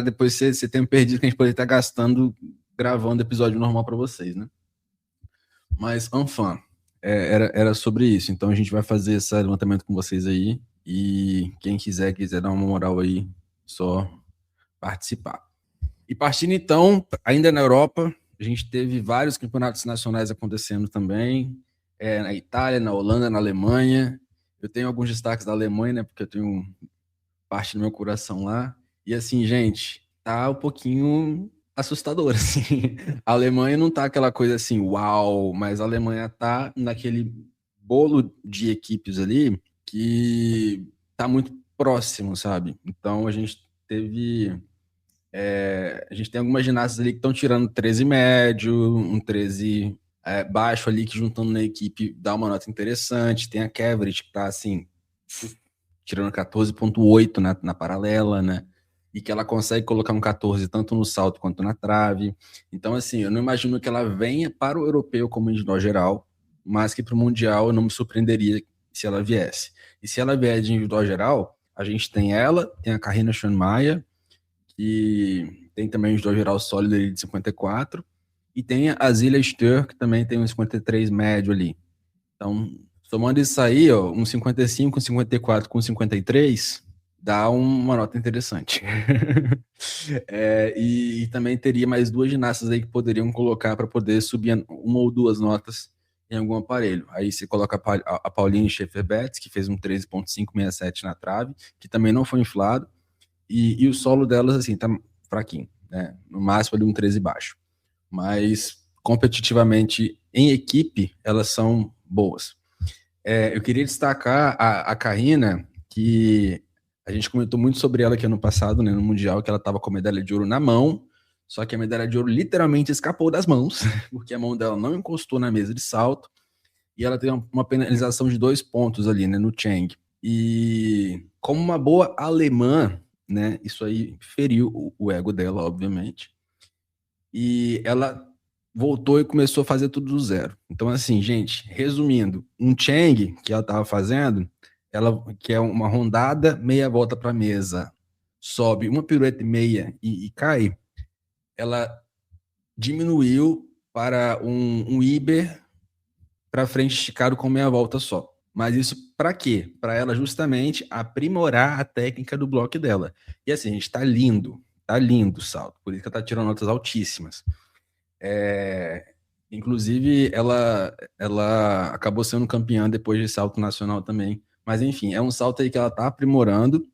depois você ter perdido que a gente poderia estar gastando gravando episódio normal para vocês, né? Mas, enfim, era sobre isso. Então a gente vai fazer esse levantamento com vocês aí. E quem quiser dar uma moral aí, só participar. E partindo então, ainda na Europa, a gente teve vários campeonatos nacionais acontecendo também. Na Itália, na Holanda, na Alemanha. Eu tenho alguns destaques da Alemanha, né? Porque eu tenho parte do meu coração lá. E assim, gente, tá um pouquinho assustador, assim. A Alemanha não tá aquela coisa assim, uau, mas a Alemanha tá naquele bolo de equipes ali que tá muito próximo, sabe? Então a gente teve... a gente tem algumas ginastas ali que estão tirando 13 médio, um 13 baixo ali, que juntando na equipe dá uma nota interessante. Tem a Keverit, que tá assim, tirando 14,8 na paralela, né? E que ela consegue colocar um 14 tanto no salto quanto na trave. Então, assim, eu não imagino que ela venha para o europeu como individual geral, mas que para o mundial eu não me surpreenderia se ela viesse. E se ela vier de individual geral, a gente tem ela, tem a Karina Schoenmayer, que tem também o individual geral sólido de 54, e tem a Zilia Stör, que também tem um 53 médio ali. Então, somando isso aí, ó, um 55, um 54 com 53, dá uma nota interessante. E também teria mais 2 ginastas aí que poderiam colocar para poder subir uma ou 2 notas em algum aparelho. Aí você coloca a Pauline Schaefer-Betts, que fez um 13,567 na trave, que também não foi inflado, e o solo delas, assim, tá fraquinho, né? No máximo ali um 13 baixo. Mas, competitivamente, em equipe, elas são boas. Eu queria destacar a Karina, que a gente comentou muito sobre ela aqui ano passado, né, no Mundial, que ela estava com a medalha de ouro na mão, só que a medalha de ouro literalmente escapou das mãos, porque a mão dela não encostou na mesa de salto, e ela teve uma penalização de 2 pontos ali, né, no Cheng. E como uma boa alemã, né, isso aí feriu o ego dela, obviamente, e ela voltou e começou a fazer tudo do zero. Então, assim, gente, resumindo, um Cheng que ela estava fazendo, ela que é uma rondada, meia volta para a mesa, sobe uma pirueta e meia e cai, ela diminuiu para um Iber para frente esticado com meia volta só. Mas isso para quê? Para ela justamente aprimorar a técnica do bloco dela. E assim, gente, tá lindo o salto, por isso que ela tá tirando notas altíssimas. Inclusive, ela acabou sendo campeã depois de salto nacional também. Mas, enfim, é um salto aí que ela tá aprimorando.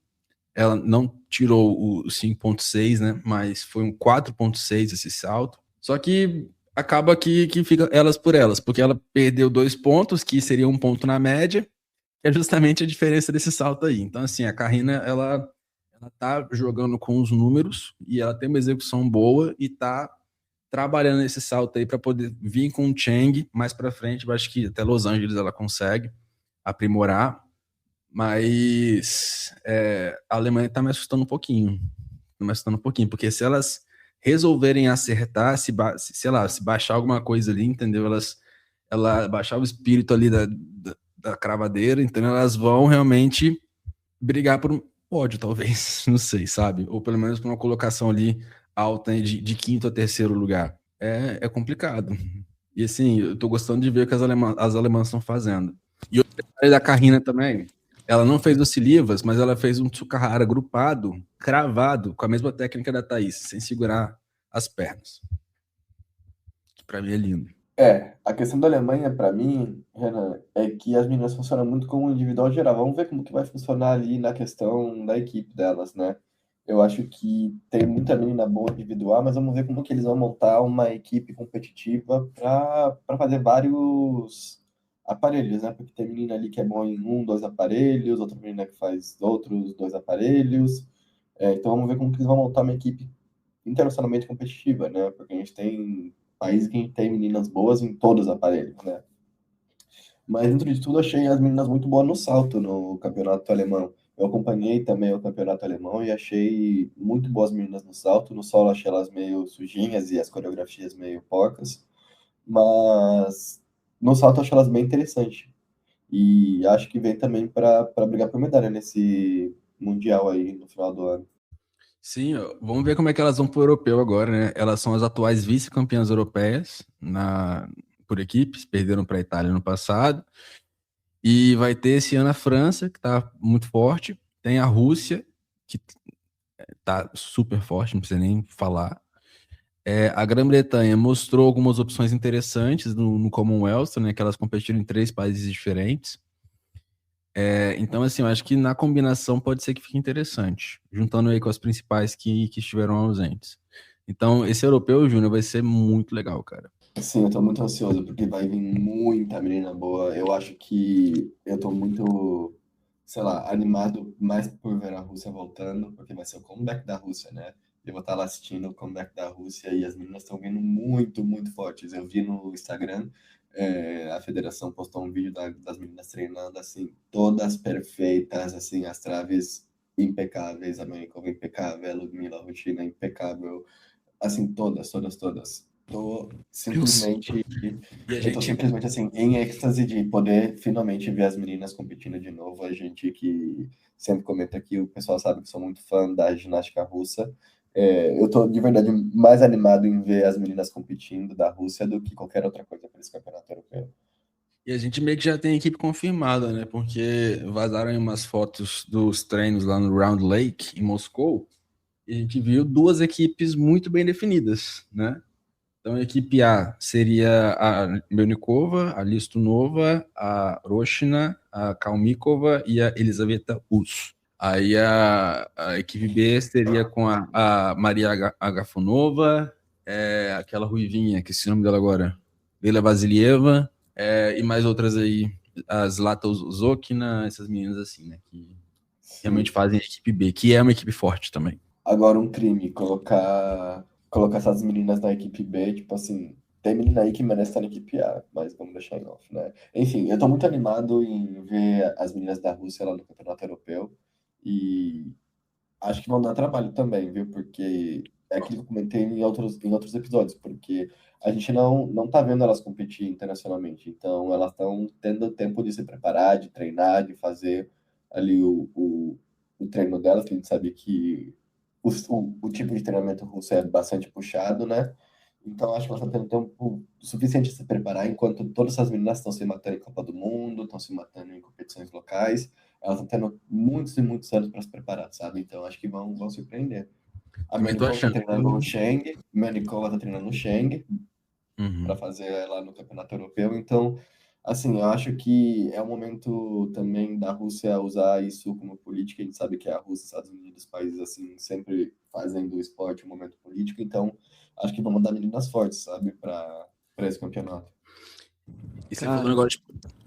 Ela não tirou o 5,6, né? Mas foi um 4,6 esse salto. Só que acaba que fica elas por elas, porque ela perdeu 2 pontos, que seria um ponto na média, que é justamente a diferença desse salto aí. Então, assim, a Karina, ela tá jogando com os números e ela tem uma execução boa e tá trabalhando nesse salto aí para poder vir com o Cheng mais para frente. Eu acho que até Los Angeles ela consegue aprimorar, mas a Alemanha tá me assustando um pouquinho. Tá me assustando um pouquinho, porque se elas resolverem acertar, sei lá, se baixar alguma coisa ali, entendeu? Ela baixar o espírito ali da cravadeira, então elas vão realmente brigar por um pódio, talvez, não sei, sabe? Ou pelo menos por uma colocação ali alta, né, de quinto a terceiro lugar. É complicado. E assim, eu tô gostando de ver o que as alemãs estão fazendo. E o detalhe da Karina também, ela não fez o Silivas, mas ela fez um Tsukahara grupado, cravado, com a mesma técnica da Thaís, sem segurar as pernas. Que pra mim é lindo. A questão da Alemanha, para mim, Renan, é que as meninas funcionam muito como individual geral. Vamos ver como que vai funcionar ali na questão da equipe delas, né? Eu acho que tem muita menina boa individual, mas vamos ver como que eles vão montar uma equipe competitiva para fazer vários aparelhos, né? Porque tem menina ali que é boa em um, dois aparelhos, outra menina que faz outros dois aparelhos. Então vamos ver como que eles vão montar uma equipe internacionalmente competitiva, né? Porque a gente tem países que a gente tem meninas boas em todos os aparelhos, né? Mas dentro de tudo, achei as meninas muito boas no salto no campeonato alemão. Eu acompanhei também o campeonato alemão e achei muito boas meninas no salto. No solo achei elas meio sujinhas e as coreografias meio porcas, mas no salto achei elas bem interessantes. E acho que vem também para brigar por medalha nesse mundial aí no final do ano. Sim, ó, vamos ver como é que elas vão pro europeu agora, né? Elas são as atuais vice-campeãs europeias por equipes, perderam para a Itália no passado. E vai ter esse ano a França, que tá muito forte. Tem a Rússia, que tá super forte, não precisa nem falar. A Grã-Bretanha mostrou algumas opções interessantes no Commonwealth, né? Que elas competiram em 3 países diferentes. Então, assim, eu acho que na combinação pode ser que fique interessante, juntando aí com as principais que estiveram ausentes. Então, esse europeu, Júnior, vai ser muito legal, cara. Sim, eu tô muito ansioso porque vai vir muita menina boa. Eu acho que eu tô muito, sei lá, animado mais por ver a Rússia voltando, porque vai ser o comeback da Rússia, né? Eu vou estar lá assistindo o comeback da Rússia e as meninas estão vindo muito, muito fortes. Eu vi no Instagram, a federação postou um vídeo das meninas treinando, assim, todas perfeitas, assim, as traves impecáveis, a Manikova impecável, a Ludmila Rotina impecável, assim, todas, todas, todas. Tô simplesmente, E a eu tô gente simplesmente assim, em êxtase de poder finalmente ver as meninas competindo de novo. A gente que sempre comenta aqui, o pessoal sabe que sou muito fã da ginástica russa. Eu tô de verdade mais animado em ver as meninas competindo da Rússia do que qualquer outra coisa para esse campeonato europeu. E a gente meio que já tem a equipe confirmada, né? Porque vazaram aí umas fotos dos treinos lá no Round Lake, em Moscou, e a gente viu 2 equipes muito bem definidas, né? Então, a equipe A seria a Melnikova, a Listunova, a Roshina, a Kalmikova e a Elizaveta Us. Aí a equipe B seria com a Maria Agafonova, aquela ruivinha, que esse nome dela agora, Leila Vasilieva, e mais outras aí, as Zlata Zokina, essas meninas assim, né, que Sim. realmente fazem a equipe B, que é uma equipe forte também. Agora um crime, colocar essas meninas na equipe B, tipo assim, tem menina aí que merece estar na equipe A, mas vamos deixar em off, né? Enfim, eu tô muito animado em ver as meninas da Rússia lá no Campeonato Europeu e acho que vão dar trabalho também, viu? Porque é aquilo que eu comentei em outros episódios, porque a gente não tá vendo elas competir internacionalmente, então elas estão tendo tempo de se preparar, de treinar, de fazer ali o treino delas, que a gente sabe que o tipo de treinamento russo é bastante puxado, né? Então, acho que elas estão tendo tempo suficiente de se preparar, enquanto todas essas meninas estão se matando em Copa do Mundo, estão se matando em competições locais. Elas estão tendo muitos e muitos anos para se preparar, sabe? Então, acho que vão surpreender. A Também tô Menikova está achando. treinando no Cheng, Menikova está treinando no Cheng, para fazer lá no Campeonato Europeu. Então, assim, eu acho que é um momento também da Rússia usar isso como política. A gente sabe que a Rússia, Estados Unidos, países assim, sempre fazem do esporte um momento político. Então, acho que vão mandar meninas fortes, sabe, para esse campeonato. E você falou um Cara, negócio.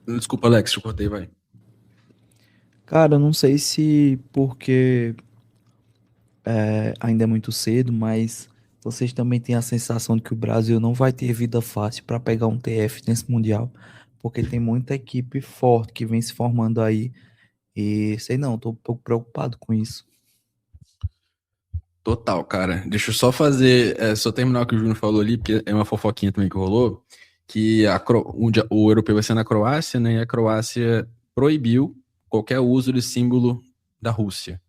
Desculpa, Alex, eu cortei, vai. cara, eu não sei se porque ainda é muito cedo, mas vocês também têm a sensação de que o Brasil não vai ter vida fácil para pegar um TF nesse Mundial, porque tem muita equipe forte que vem se formando aí. E sei não, tô um pouco preocupado com isso. Total, cara. Deixa eu só fazer, só terminar o que o Júnior falou ali, porque é uma fofoquinha também que rolou, que o europeu vai ser na Croácia, né? E a Croácia proibiu qualquer uso de símbolo da Rússia.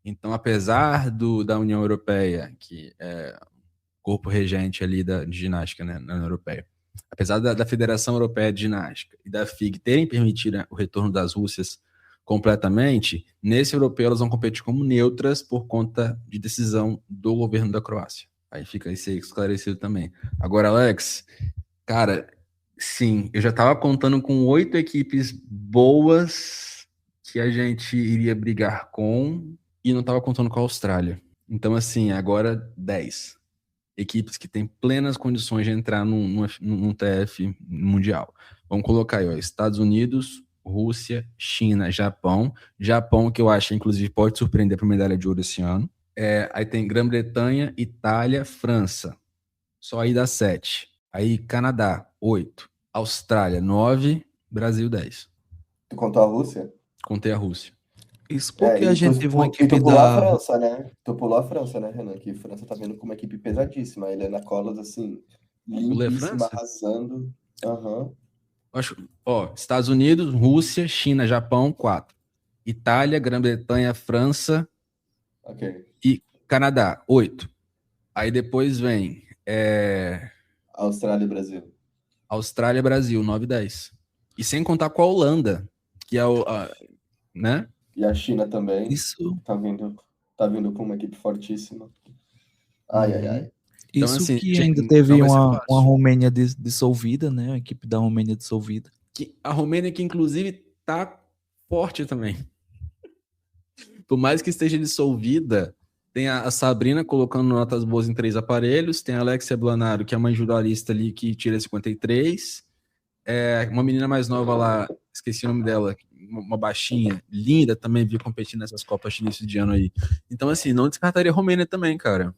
Então, apesar da União Europeia, que é o corpo regente ali de ginástica, né, na União Europeia, apesar da Federação Europeia de Ginástica e da FIG terem permitido, né, o retorno das Rússias completamente, nesse europeu elas vão competir como neutras por conta de decisão do governo da Croácia. Aí fica isso aí esclarecido também. Agora, Alex, cara, sim, eu já estava contando com 8 equipes boas que a gente iria brigar com e não estava contando com a Austrália. Então, assim, agora 10 equipes que têm plenas condições de entrar num TF mundial. Vamos colocar aí, ó, Estados Unidos, Rússia, China, Japão. Japão, que eu acho, inclusive, pode surpreender para medalha de ouro esse ano. Aí tem Grã-Bretanha, Itália, França. Só aí dá 7. Aí Canadá, 8. Austrália, 9. Brasil, 10. Tu contou a Rússia? Contei a Rússia. Isso porque a E gente teve uma e equipe tu pulou a da. França, né? Tu pulou a França, né, Renan? Que a França tá vendo como uma equipe pesadíssima. A Helena Colas, assim, Pulei a limpíssima, França? arrasando. Aham. Acho, ó, Estados Unidos, Rússia, China, Japão, 4. Itália, Grã-Bretanha, França Ok. e Canadá, 8. Aí depois vem Austrália e Brasil. Austrália, Brasil, 9 e 10. E sem contar com a Holanda, que é né? E a China também Isso, tá vindo com uma equipe fortíssima. Ai, ai, uhum. ai. Então, Isso assim, que gente, ainda não teve vai ser uma fácil. Romênia dissolvida, né? A equipe da Romênia dissolvida. A Romênia, que inclusive tá forte também. Por mais que esteja dissolvida, tem a Sabrina colocando notas boas em 3 aparelhos, tem a Alexia Blanaro, que é uma individualista ali que tira 53. Uma menina mais nova lá, esqueci o nome dela, uma baixinha, linda, também vi competindo nessas Copas de início de ano aí. Então, assim, não descartaria a Romênia também, cara.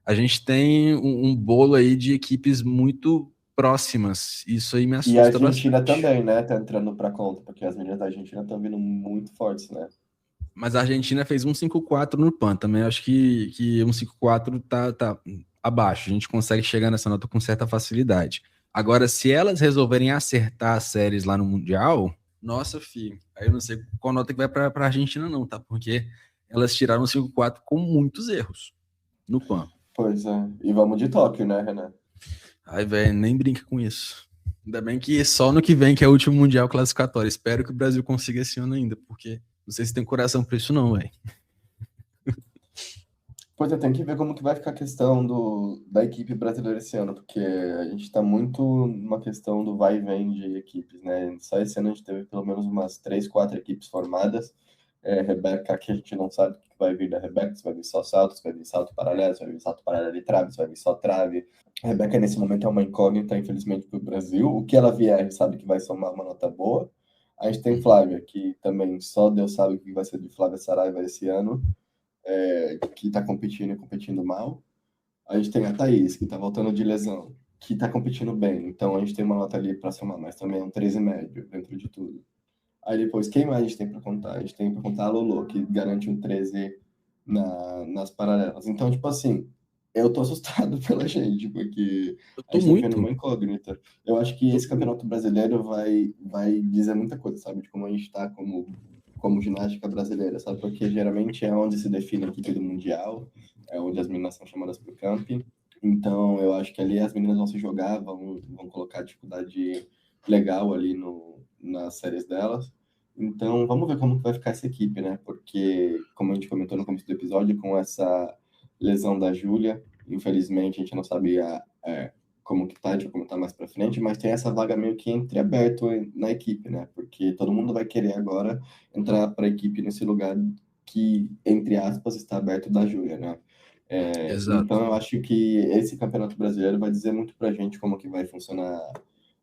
A gente tem um bolo aí de equipes muito próximas. Isso aí me E a assusta Argentina bastante. também, né? Tá entrando pra conta, porque as meninas da Argentina estão vindo muito fortes, né? Mas a Argentina fez um 5-4 no PAN também. Acho que um 5-4 tá abaixo. A gente consegue chegar nessa nota com certa facilidade. Agora, se elas resolverem acertar as séries lá no Mundial, nossa, filho, aí eu não sei qual nota que vai para a Argentina, não, tá? Porque elas tiraram o 5-4 com muitos erros no PAN. Pois é. E vamos de Tóquio, né, Renan? Ai, velho, nem brinca com isso. Ainda bem que só no que vem, que é o último Mundial classificatório. Espero que o Brasil consiga esse ano ainda, porque não sei se tem coração pra isso, não, velho. Pois é, tem que ver como que vai ficar a questão da equipe brasileira esse ano, porque a gente está muito numa questão do vai e vem de equipes, né? Só esse ano a gente teve pelo menos umas 3, 4 equipes formadas. Rebeca, aqui a gente não sabe o que vai vir da Rebeca, se vai vir só salto, se vai vir salto paralelo, se vai vir salto paralelo e trave, se vai vir só trave. A Rebeca, nesse momento, é uma incógnita, infelizmente, para o Brasil. O que ela vier, a gente sabe que vai somar uma nota boa. A gente tem Flávia, que também só Deus sabe o que vai ser de Flávia Saraiva esse ano, que está competindo e competindo mal. A gente tem a Thaís, que está voltando de lesão, que está competindo bem. Então a gente tem uma nota ali para somar, mas também é um 13 médio dentro de tudo. Aí depois, quem mais a gente tem para contar? A gente tem para contar a Lolo, que garante um 13 nas paralelas. Então, tipo assim, eu tô assustado pela gente, porque Eu a tô gente tá vendo muito. uma incógnita. Eu acho que esse campeonato brasileiro vai dizer muita coisa, sabe? De como a gente tá como ginástica brasileira, sabe? Porque geralmente é onde se define a equipe do Mundial, é onde as meninas são chamadas para o camping. Então, eu acho que ali as meninas vão se jogar, vão colocar dificuldade legal ali nas séries delas. Então, vamos ver como que vai ficar essa equipe, né? Porque, como a gente comentou no começo do episódio, com essa lesão da Júlia, infelizmente a gente não sabia como que tá, a gente vai comentar mais pra frente, mas tem essa vaga meio que entreaberto na equipe, né? Porque todo mundo vai querer agora entrar para a equipe nesse lugar que, entre aspas, está aberto da Júlia, né? Exato. Então eu acho que esse Campeonato Brasileiro vai dizer muito pra gente como que vai funcionar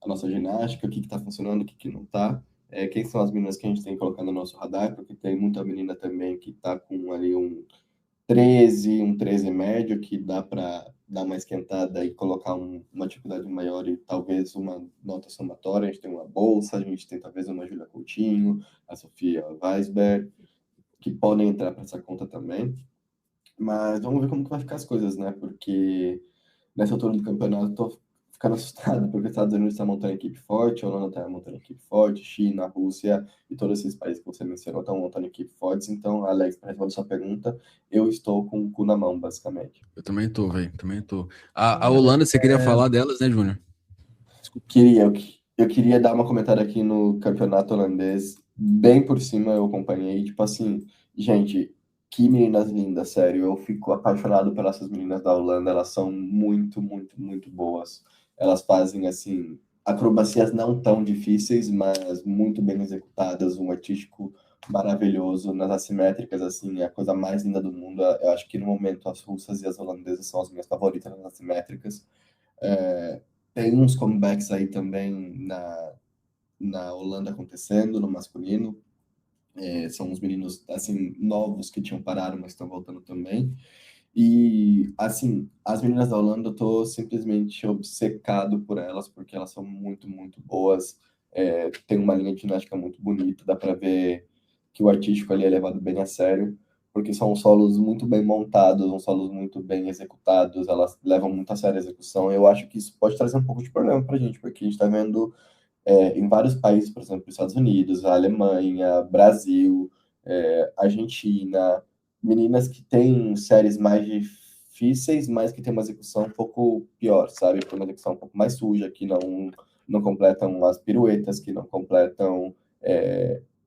a nossa ginástica, o que está funcionando, o que, que não está. Quem são as meninas que a gente tem que colocar no nosso radar, porque tem muita menina também que está com ali um 13 médio, que dá para dar uma esquentada e colocar uma dificuldade maior e talvez uma nota somatória. A gente tem uma Bolsa, a gente tem talvez uma Júlia Coutinho, a Sofia Weisberg, que podem entrar para essa conta também. Mas vamos ver como que vai ficar as coisas, né? Porque nessa altura do campeonato eu tô ficando assustado, porque os Estados Unidos está montando equipe forte, a Holanda está montando equipe forte, China, Rússia e todos esses países que você mencionou estão montando equipe fortes. Então, Alex, para responder sua pergunta, eu estou com o cu na mão, basicamente. Eu também tô, velho. Também tô. A Holanda, você queria falar delas, né, Júnior? Eu queria dar uma comentária aqui no campeonato holandês, bem por cima eu acompanhei, tipo assim, gente, que meninas lindas, sério, eu fico apaixonado pelas essas meninas da Holanda, elas são muito, muito, muito boas. Elas fazem, assim, acrobacias não tão difíceis, mas muito bem executadas, um artístico maravilhoso, nas assimétricas, assim, é a coisa mais linda do mundo. Eu acho que no momento as russas e as holandesas são as minhas favoritas nas assimétricas. É, Tem uns comebacks aí também na Holanda acontecendo, no masculino. São uns meninos, assim, novos que tinham parado, mas estão voltando também. E, assim, as meninas da Holanda, eu tô simplesmente obcecado por elas, porque elas são muito, muito boas. Tem uma linha de ginástica muito bonita, dá para ver que o artístico ali é levado bem a sério, porque são solos muito bem montados, são solos muito bem executados, elas levam muito a sério a execução. Eu acho que isso pode trazer um pouco de problema pra gente, porque a gente está vendo em vários países, por exemplo, Estados Unidos, a Alemanha, Brasil, Argentina, meninas que têm séries mais difíceis, mas que têm uma execução um pouco pior, sabe? Tem uma execução um pouco mais suja, que não completam as piruetas, que não completam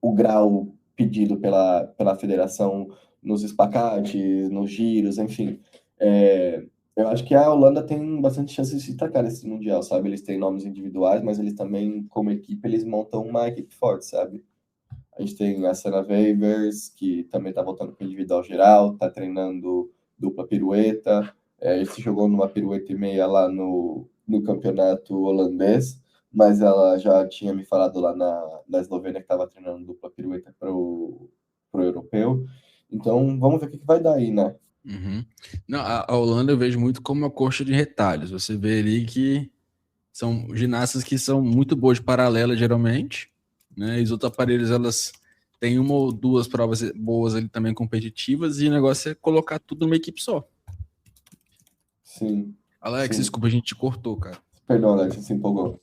o grau pedido pela federação nos espacates, nos giros, enfim. Eu acho que a Holanda tem bastante chance de se destacar nesse Mundial, sabe? Eles têm nomes individuais, mas eles também, como equipe, eles montam uma equipe forte, sabe? A gente tem a Sana Weivers, que também tá voltando para o individual geral, tá treinando dupla pirueta. Ele se jogou numa pirueta e meia lá no campeonato holandês, mas ela já tinha me falado lá na Eslovênia que estava treinando dupla pirueta pro europeu. Então, vamos ver o que vai dar aí, né? Uhum. Não, a Holanda eu vejo muito como uma coxa de retalhos. Você vê ali que são ginastas que são muito boas de paralela, geralmente, né? E os outros aparelhos, elas têm uma ou duas provas boas ali também competitivas, e o negócio é colocar tudo numa equipe só. Sim. Alex, Sim. desculpa, a gente te cortou, cara. Perdão, Alex, você se empolgou.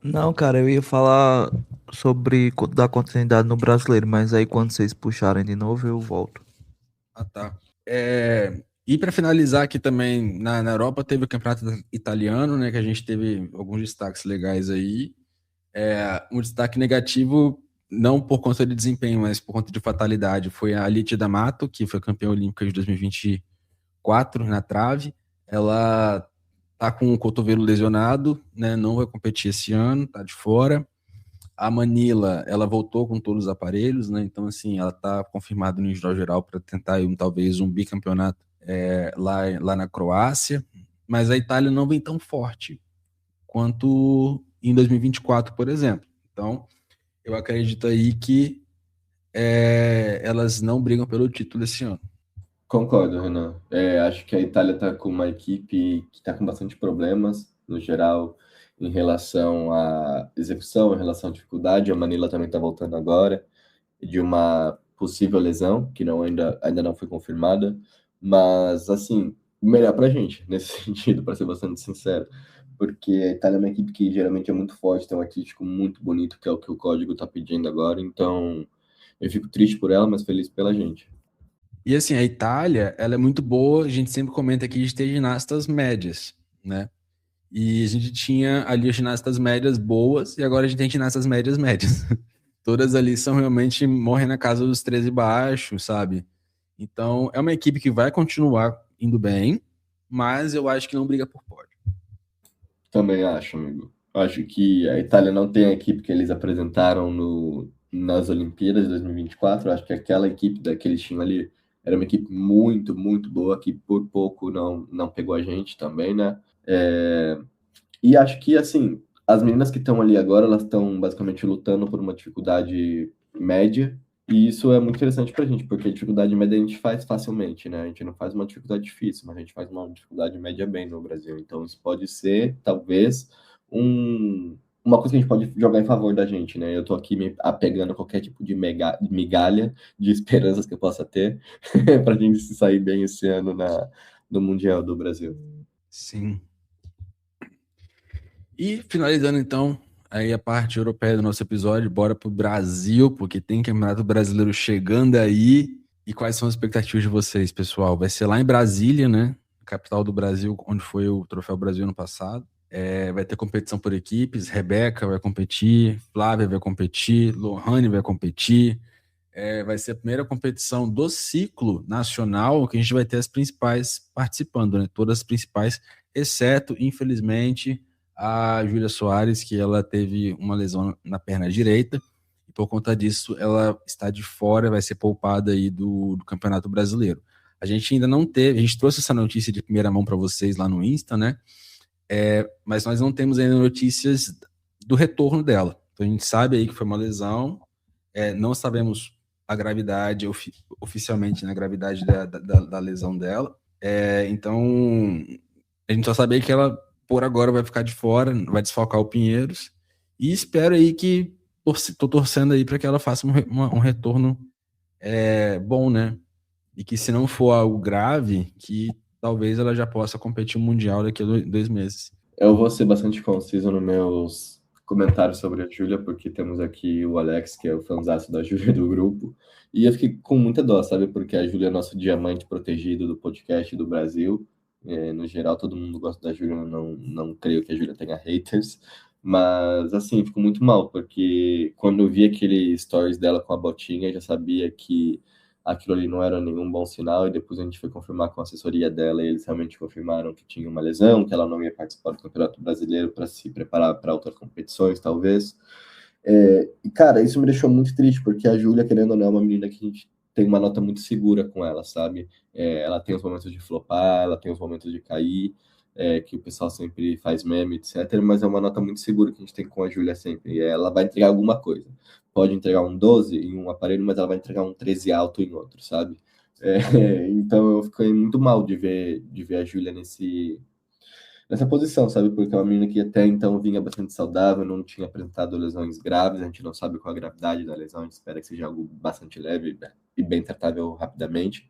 Não, cara, eu ia falar sobre dar continuidade no brasileiro, mas aí quando vocês puxarem de novo, eu volto. Ah, tá. E para finalizar aqui também, na Europa teve o campeonato italiano, né? Que a gente teve alguns destaques legais aí. Um destaque negativo, não por conta de desempenho, mas por conta de fatalidade, foi a Alice D'Amato, que foi campeã olímpica de 2024 na trave. Ela tá com o cotovelo lesionado, né? Não vai competir esse ano, tá de fora. A Manila, ela voltou com todos os aparelhos, né? Então, assim, ela tá confirmada no geral geral para tentar talvez um bicampeonato lá na Croácia. Mas a Itália não vem tão forte quanto em 2024, por exemplo. Então, eu acredito aí que elas não brigam pelo título esse ano. Concordo, Renan. Acho que a Itália está com uma equipe que está com bastante problemas, no geral, em relação à execução, em relação à dificuldade. A Manila também está voltando agora de uma possível lesão, que ainda não foi confirmada. Mas, assim, melhor para a gente, nesse sentido, para ser bastante sincero. Porque a Itália é uma equipe que geralmente é muito forte, tem um artístico muito bonito, que é o que o código está pedindo agora. Então, eu fico triste por ela, mas feliz pela gente. E assim, a Itália, ela é muito boa, a gente sempre comenta aqui de ter ginastas médias, né? E a gente tinha ali as ginastas médias boas, e agora a gente tem ginastas médias médias. Todas ali são realmente, morrem na casa dos 13 baixos, sabe? Então, é uma equipe que vai continuar indo bem, mas eu acho que não briga por pódio. Também acho, amigo. Acho que a Itália não tem a equipe que eles apresentaram nas Olimpíadas de 2024. Acho que aquela equipe daquele time ali era uma equipe muito, muito boa, que por pouco não pegou a gente também, né? E acho que, assim, as meninas que estão ali agora, elas estão basicamente lutando por uma dificuldade média, e isso é muito interessante pra gente, porque a dificuldade média a gente faz facilmente, né? A gente não faz uma dificuldade difícil, mas a gente faz uma dificuldade média bem no Brasil. Então, isso pode ser, talvez, uma coisa que a gente pode jogar em favor da gente, né? Eu tô aqui me apegando a qualquer tipo de migalha de esperanças que eu possa ter pra gente se sair bem esse ano no Mundial do Brasil. Sim. E finalizando então aí a parte europeia do nosso episódio, bora pro Brasil, porque tem Campeonato Brasileiro chegando aí. E quais são as expectativas de vocês, pessoal? Vai ser lá em Brasília, né? Capital do Brasil, onde foi o Troféu Brasil ano passado. Vai ter competição por equipes. Rebeca vai competir, Flávia vai competir, Lohane vai competir. Vai ser a primeira competição do ciclo nacional que a gente vai ter as principais participando, né? Todas as principais, exceto, infelizmente, a Júlia Soares, que ela teve uma lesão na perna direita, e por conta disso ela está de fora, vai ser poupada aí do Campeonato Brasileiro. A gente ainda não teve, a gente trouxe essa notícia de primeira mão para vocês lá no Insta, né? Mas nós não temos ainda notícias do retorno dela. Então a gente sabe aí que foi uma lesão, não sabemos a gravidade, oficialmente, né, a gravidade da lesão dela. Então, a gente só sabe que ela, por agora, vai ficar de fora, vai desfalcar o Pinheiros. E espero aí que, tô torcendo aí para que ela faça um retorno bom, né? E que se não for algo grave, que talvez ela já possa competir o Mundial daqui a 2 meses. Eu vou ser bastante conciso nos meus comentários sobre a Júlia, porque temos aqui o Alex, que é o fãzaço da Júlia do grupo, e eu fiquei com muita dó, sabe? Porque a Júlia é nosso diamante protegido do podcast do Brasil. No geral, todo mundo gosta da Júlia, não creio que a Júlia tenha haters, mas assim, fico muito mal, porque quando eu vi aquele stories dela com a botinha, eu já sabia que aquilo ali não era nenhum bom sinal, e depois a gente foi confirmar com a assessoria dela, e eles realmente confirmaram que tinha uma lesão, que ela não ia participar do Campeonato Brasileiro para se preparar para outras competições, talvez. E, cara, isso me deixou muito triste, porque a Júlia, querendo ou não, é uma menina que a gente tem uma nota muito segura com ela, sabe? Ela tem os momentos de flopar, ela tem os momentos de cair, que o pessoal sempre faz meme, etc. Mas é uma nota muito segura que a gente tem com a Júlia sempre. Ela vai entregar alguma coisa. Pode entregar um 12 em um aparelho, mas ela vai entregar um 13 alto em outro, sabe? Então eu fiquei muito mal de ver a Júlia nessa posição, sabe? Porque é uma menina que até então vinha bastante saudável, não tinha apresentado lesões graves, a gente não sabe qual a gravidade da lesão, a gente espera que seja algo bastante leve e bem tratável rapidamente.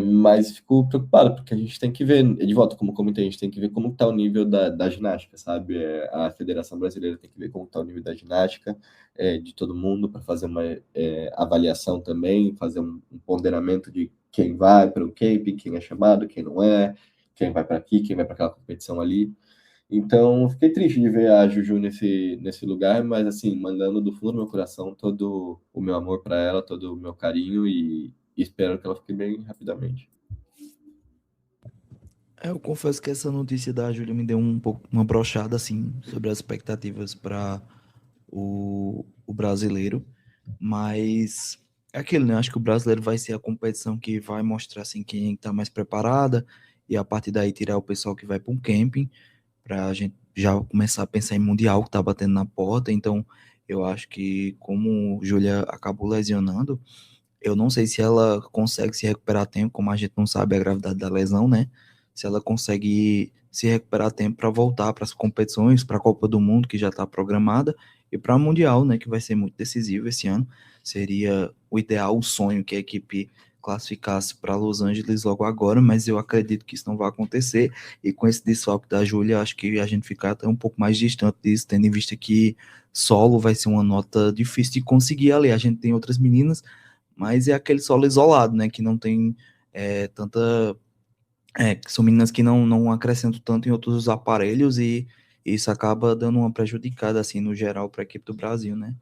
Mas fico preocupado, porque a gente tem que ver, de volta, como comentei, a gente tem que ver como está o nível da ginástica, sabe? A Federação Brasileira tem que ver como está o nível da ginástica, de todo mundo, para fazer uma avaliação também, fazer um ponderamento de quem vai para o camping, quem é chamado, quem não é, quem vai para aqui, quem vai para aquela competição ali. Então, fiquei triste de ver a Juju nesse lugar, mas assim, mandando do fundo do meu coração todo o meu amor para ela, todo o meu carinho e espero que ela fique bem rapidamente. Eu confesso que essa notícia da Júlia me deu um pouco uma brochada assim sobre as expectativas para o brasileiro, mas é aquilo, né? Acho que o brasileiro vai ser a competição que vai mostrar assim quem está mais preparada e a partir daí tirar o pessoal que vai para um camping para a gente já começar a pensar em mundial que está batendo na porta. Então eu acho que como Júlia acabou lesionando, eu não sei se ela consegue se recuperar a tempo, como a gente não sabe a gravidade da lesão, né? Se ela consegue se recuperar a tempo para voltar para as competições, para a Copa do Mundo, que já está programada, e para a Mundial, né? Que vai ser muito decisivo esse ano. Seria o ideal, o sonho que a equipe classificasse para Los Angeles logo agora, mas eu acredito que isso não vai acontecer. E com esse desfalque da Júlia, acho que a gente fica até um pouco mais distante disso, tendo em vista que solo vai ser uma nota difícil de conseguir ali. A gente tem outras meninas, mas é aquele solo isolado, né, que não tem tanta... que são meninas que não acrescentam tanto em outros aparelhos e isso acaba dando uma prejudicada, assim, no geral, para a equipe do Brasil, né?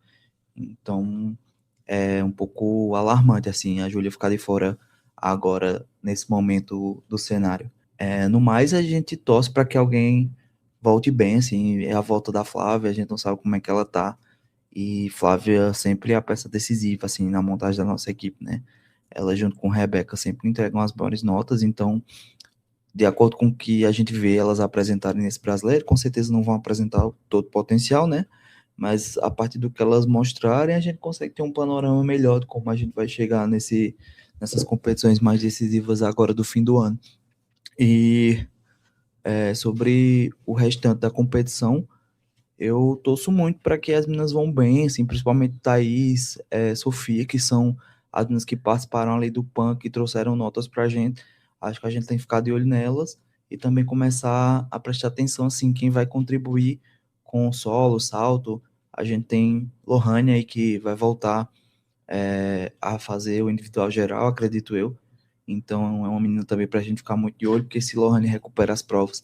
Então, é um pouco alarmante, assim, a Júlia ficar de fora agora, nesse momento do cenário. No mais, a gente torce para que alguém volte bem, assim, é a volta da Flávia, a gente não sabe como é que ela tá, e Flávia sempre é a peça decisiva, assim, na montagem da nossa equipe, né? Ela junto com Rebeca sempre entregam as maiores notas, então, de acordo com o que a gente vê elas apresentarem nesse brasileiro, com certeza não vão apresentar todo o potencial, né? Mas a partir do que elas mostrarem, a gente consegue ter um panorama melhor de como a gente vai chegar nessas competições mais decisivas agora do fim do ano. E sobre o restante da competição, eu torço muito para que as meninas vão bem, assim, principalmente Thaís, Sofia, que são as meninas que participaram ali do PAN, que trouxeram notas para a gente. Acho que a gente tem que ficar de olho nelas e também começar a prestar atenção, assim, quem vai contribuir com o solo, salto. A gente tem Lohane aí que vai voltar a fazer o individual geral, acredito eu. Então é uma menina também para a gente ficar muito de olho, porque se Lohane recupera as provas,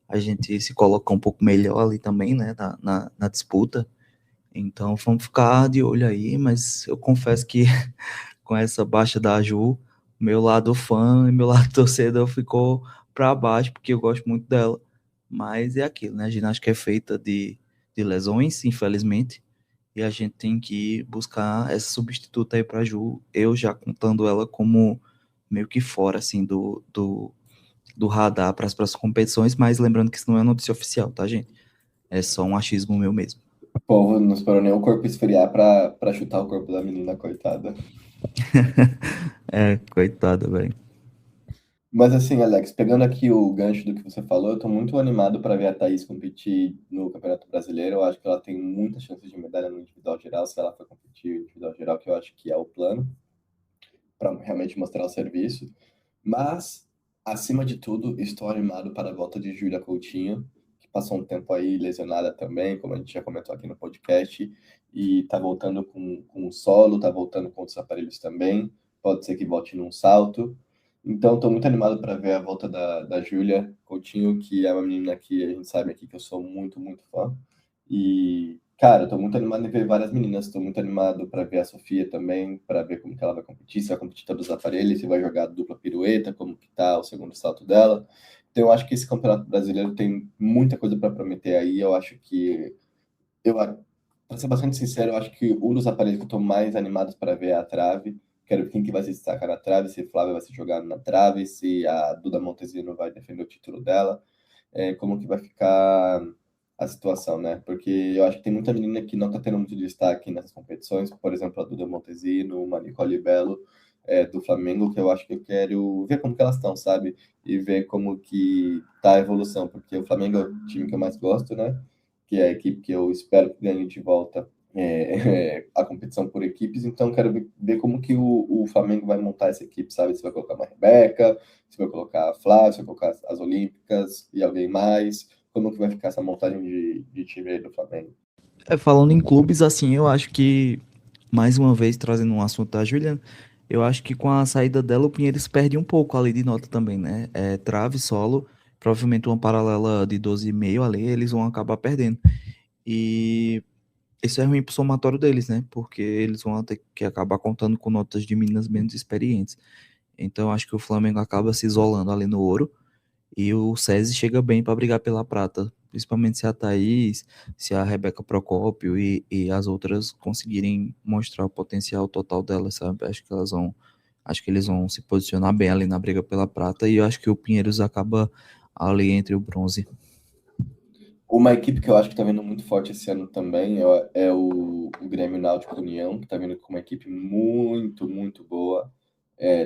a gente se coloca um pouco melhor ali também, né, na disputa. Então vamos ficar de olho aí, mas eu confesso que com essa baixa da Ju, meu lado fã e meu lado torcedor ficou para baixo, porque eu gosto muito dela. Mas é aquilo, né? A ginástica é feita de lesões, infelizmente, e a gente tem que buscar essa substituta aí para Ju, eu já contando ela como meio que fora, assim, do radar para as próximas competições, mas lembrando que isso não é notícia oficial, tá, gente? É só um achismo meu mesmo. O povo não esperou nem o corpo esfriar pra chutar o corpo da menina, coitada. Coitada, velho. Mas assim, Alex, pegando aqui o gancho do que você falou, eu tô muito animado para ver a Thaís competir no Campeonato Brasileiro. Eu acho que ela tem muita chance de medalha no individual geral, se ela for competir no individual geral, que eu acho que é o plano, para realmente mostrar o serviço. Mas, acima de tudo, estou animado para a volta de Júlia Coutinho, que passou um tempo aí lesionada também, como a gente já comentou aqui no podcast, e tá voltando com o solo, tá voltando com outros aparelhos também. Pode ser que volte num salto. Então, estou muito animado para ver a volta da Júlia Coutinho, que é uma menina que a gente sabe aqui que eu sou muito, muito fã. E, cara, estou muito animado em ver várias meninas. Estou muito animado para ver a Sofia também, para ver como que ela vai competir, se vai competir todos os aparelhos, se vai jogar dupla pirueta, como que tá o segundo salto dela. Então, eu acho que esse Campeonato Brasileiro tem muita coisa para prometer aí. Eu acho que, para ser bastante sincero, eu acho que um dos aparelhos que eu estou mais animado para ver é a trave. Quero ver quem que vai se destacar na trave, se a Flávia vai se jogar na trave, se a Duda Montesino vai defender o título dela, como que vai ficar a situação, né? Porque eu acho que tem muita menina que não está tendo muito destaque nessas competições, por exemplo, a Duda Montesino, uma Nicole Bello, do Flamengo, que eu acho que eu quero ver como que elas estão, sabe? E ver como que tá a evolução, porque o Flamengo é o time que eu mais gosto, né? Que é a equipe que eu espero que ganhe de volta a competição por equipes, então quero ver como que o Flamengo vai montar essa equipe, sabe? Se vai colocar uma Rebeca, se vai colocar a Flávia, se vai colocar as Olímpicas e alguém mais, como que vai ficar essa montagem de time aí do Flamengo? Falando em clubes, assim, eu acho que, mais uma vez, trazendo um assunto da Juliana, eu acho que com a saída dela, o Pinheiros perde um pouco ali de nota também, né? Trave, solo, provavelmente uma paralela de 12,5 ali, eles vão acabar perdendo. E isso é ruim pro somatório deles, né? Porque eles vão ter que acabar contando com notas de meninas menos experientes. Então, eu acho que o Flamengo acaba se isolando ali no ouro. E o SESI chega bem para brigar pela prata, principalmente se a Thaís, se a Rebeca Procópio e as outras conseguirem mostrar o potencial total delas, sabe? Acho que eles vão se posicionar bem ali na briga pela prata e eu acho que o Pinheiros acaba ali entre o bronze. Uma equipe que eu acho que está vindo muito forte esse ano também é o Grêmio Náutico União, que está vindo com uma equipe muito, muito boa.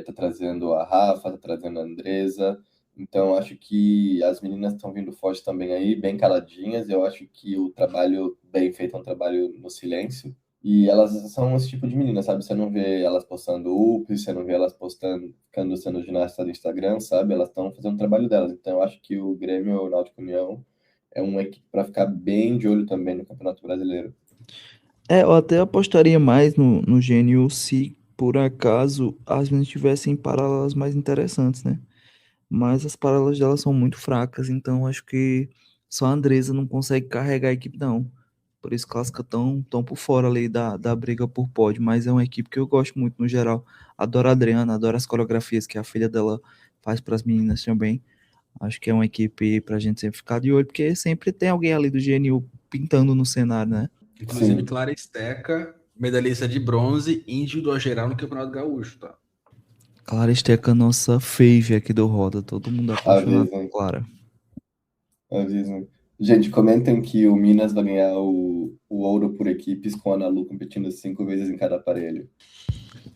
Tá trazendo a Rafa, tá trazendo a Andresa. Então, acho que as meninas estão vindo forte também aí, bem caladinhas. Eu acho que o trabalho bem feito é um trabalho no silêncio. E elas são esse tipo de menina, sabe? Você não vê elas postando up, você não vê elas postando, ficando sendo ginasta do Instagram, sabe? Elas estão fazendo o trabalho delas. Então, eu acho que o Grêmio Náutico União é uma equipe para ficar bem de olho também no Campeonato Brasileiro. Eu até apostaria mais no GNU se por acaso as meninas tivessem paralelas mais interessantes, né? Mas as paralelas delas são muito fracas, então acho que só a Andresa não consegue carregar a equipe, não. Por isso que elas ficam tão por fora ali da briga por pódio, mas é uma equipe que eu gosto muito no geral. Adoro a Adriana, adoro as coreografias que a filha dela faz para as meninas também. Acho que é uma equipe pra gente sempre ficar de olho, porque sempre tem alguém ali do GNU pintando no cenário, né? Inclusive, Sim. Clara Esteca, medalhista de bronze individual geral no Campeonato Gaúcho, tá? Clara Esteca, nossa fave aqui do Roda. Todo mundo apaixonado por Avisem, Clara. avisem. Gente, comentem que o Minas vai ganhar o ouro por equipes com a Ana Lu competindo 5 vezes em cada aparelho.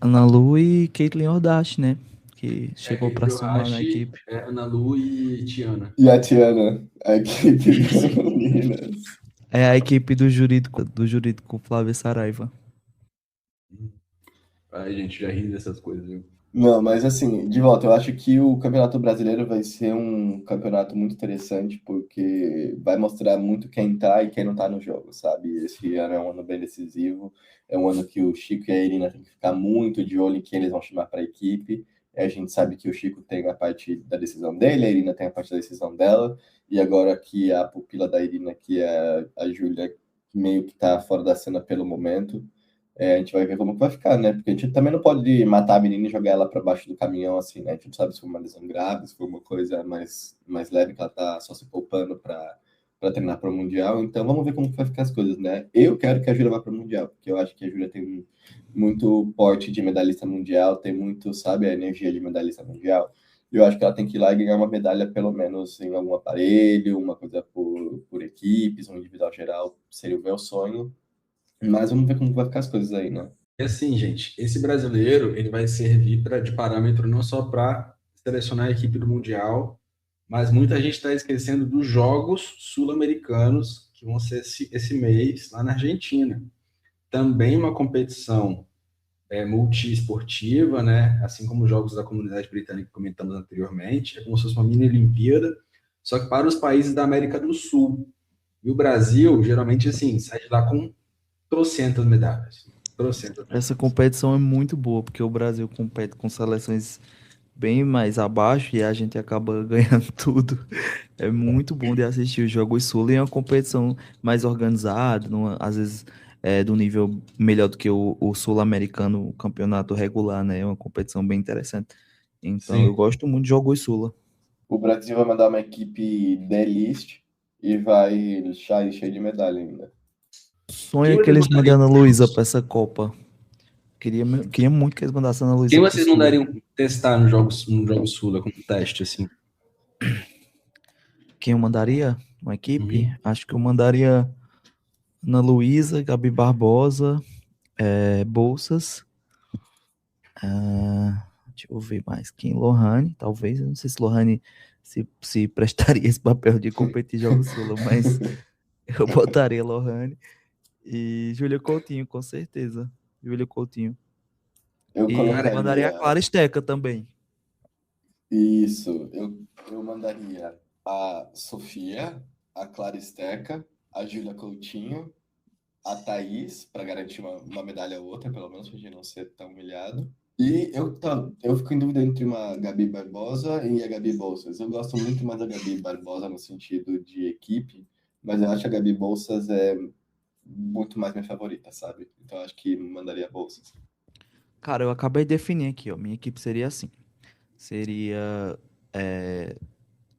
Ana Lu e Caitlyn Ordache, né? Que chegou pra Kate somar na Yohashi, equipe. Ana Lu e Tiana. E a Tiana, a equipe do Minas. É a equipe do jurídico Flávio Saraiva. Ai, gente, já ri dessas coisas, viu? Não, mas assim, de volta, eu acho que o Campeonato Brasileiro vai ser um campeonato muito interessante, porque vai mostrar muito quem tá e quem não tá no jogo, sabe? Esse ano é um ano bem decisivo, é um ano que o Chico e a Irina têm que ficar muito de olho em quem eles vão chamar para a equipe. A gente sabe que o Chico tem a parte da decisão dele, a Irina tem a parte da decisão dela, e agora que a pupila da Irina, que é a Júlia, meio que tá fora da cena pelo momento. A gente vai ver como que vai ficar, né? Porque a gente também não pode matar a menina e jogar ela para baixo do caminhão, assim, né? A gente não sabe se foi uma lesão grave, se foi uma coisa mais leve, que ela tá só se poupando para treinar para o Mundial. Então vamos ver como que vai ficar as coisas, né? Eu quero que a Júlia vá para o Mundial, porque eu acho que a Júlia tem muito porte de medalhista mundial, tem muito, sabe, a energia de medalhista mundial. Eu acho que ela tem que ir lá e ganhar uma medalha, pelo menos em algum aparelho, uma coisa por equipes, um individual geral, seria o meu sonho. Mas vamos ver como vai ficar as coisas aí, né? E assim, gente, esse brasileiro, ele vai servir de parâmetro não só para selecionar a equipe do Mundial, mas muita gente está esquecendo dos Jogos Sul-Americanos, que vão ser esse mês lá na Argentina. Também uma competição multiesportiva, né? Assim como os Jogos da Comunidade Britânica que comentamos anteriormente, é como se fosse uma mini Olimpíada, só que para os países da América do Sul. E o Brasil, geralmente, assim, sai de lá com trocentas medalhas. Trocentas medalhas. Essa competição é muito boa, porque o Brasil compete com seleções bem mais abaixo e a gente acaba ganhando tudo. É muito bom de assistir os Jogos Sul e é uma competição mais organizada, às vezes do nível melhor do que o Sul-Americano, o campeonato regular, né? É uma competição bem interessante. Então eu Sim. gosto muito de Jogos Sul. O Brasil vai mandar uma equipe D-list e vai sair cheio de medalha ainda. Sonho Quem é que vocês eles mandem a Ana mandariam? Luísa para essa Copa. Queria muito que eles mandassem a Ana Quem Luísa pro vocês Sul. mandariam testar no jogo Sul, como teste, assim? Quem eu mandaria? Uma equipe? Uhum. Acho que eu mandaria Ana Luísa, Gabi Barbosa, Bolsas. Deixa eu ver mais. Quem? Lohane, talvez. Eu não sei se Lohane se prestaria esse papel de competir Jogos Sula, mas eu botaria Lohane. E Júlia Coutinho, com certeza. Júlia Coutinho. Eu E mandaria a colocaria Clara Esteca também. isso. Eu mandaria a Sofia, a Clara Esteca, a Júlia Coutinho, a Thaís, para garantir uma medalha ou outra, pelo menos, para a gente não ser tão humilhado. E eu fico em dúvida entre uma Gabi Barbosa e a Gabi Bolsas. Eu gosto muito mais da Gabi Barbosa no sentido de equipe, mas eu acho que a Gabi Bolsas é muito mais minha favorita, sabe? Então eu acho que mandaria Bolsas. Cara, eu acabei de definir aqui, ó. Minha equipe seria assim. Seria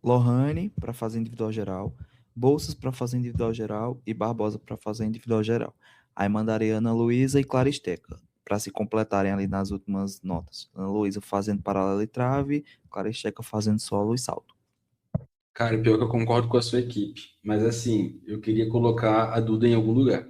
Lohane para fazer individual geral, Bolsas para fazer individual geral e Barbosa para fazer individual geral. Aí mandaria Ana Luísa e Clara Esteca para se completarem ali nas últimas notas. Ana Luísa fazendo paralelo e trave, Clara Esteca fazendo solo e salto. Cara, pior que eu concordo com a sua equipe. Mas assim, eu queria colocar a Duda em algum lugar.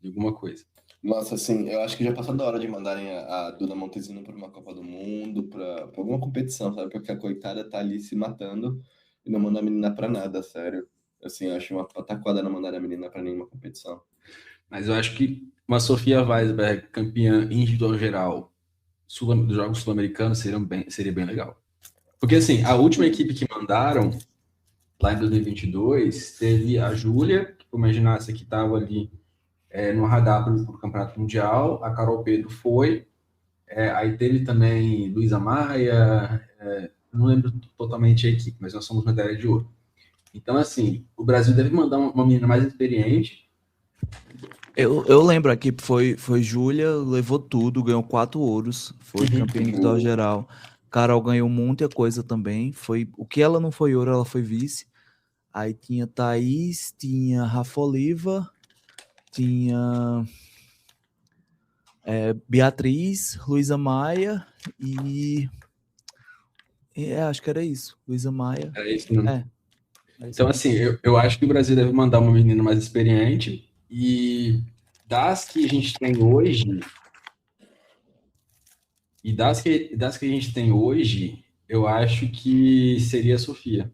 Em alguma coisa. Nossa, assim, eu acho que já passou da hora de mandarem a Duda Montesino para uma Copa do Mundo, para alguma competição, sabe? Porque a coitada tá ali se matando e não manda a menina para nada, sério. Assim, eu acho uma pataquada não mandar a menina para nenhuma competição. Mas eu acho que uma Sofia Weisberg, campeã individual geral dos Jogos Sul-Americanos, seria bem legal. Porque assim, a última equipe que mandaram, lá em 2022, teve a Júlia, que foi uma ginasta que estava ali no radar para o Campeonato Mundial, a Carol Pedro foi, aí teve também Luísa Maia, não lembro totalmente a equipe, mas nós somos medalha de ouro. Então, assim, o Brasil deve mandar uma menina mais experiente. Eu lembro aqui, foi Júlia, levou tudo, ganhou 4 ouros, foi campeã individual geral. Carol ganhou muita coisa também. O que ela não foi ouro, ela foi vice. Aí tinha Thaís, tinha Rafa Oliva, tinha Beatriz, Luísa Maia e. Acho que era isso. Luísa Maia. É isso, né? É isso Então, mesmo. assim, eu acho que o Brasil deve mandar uma menina mais experiente e das que a gente tem hoje, das que a gente tem hoje, eu acho que seria a Sofia.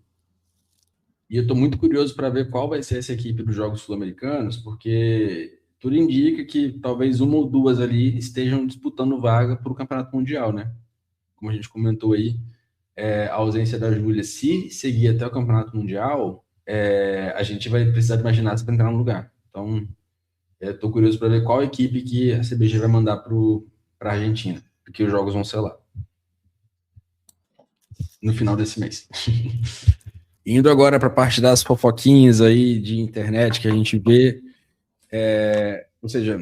E eu estou muito curioso para ver qual vai ser essa equipe dos Jogos Sul-Americanos, porque tudo indica que talvez uma ou duas ali estejam disputando vaga para o Campeonato Mundial, né? Como a gente comentou aí, a ausência da Júlia, se seguir até o Campeonato Mundial, a gente vai precisar de mais ginastas para entrar no lugar. Então, estou curioso para ver qual equipe que a CBG vai mandar para a Argentina, porque os jogos vão ser lá no final desse mês. Indo agora para a parte das fofoquinhas aí de internet que a gente vê, ou seja,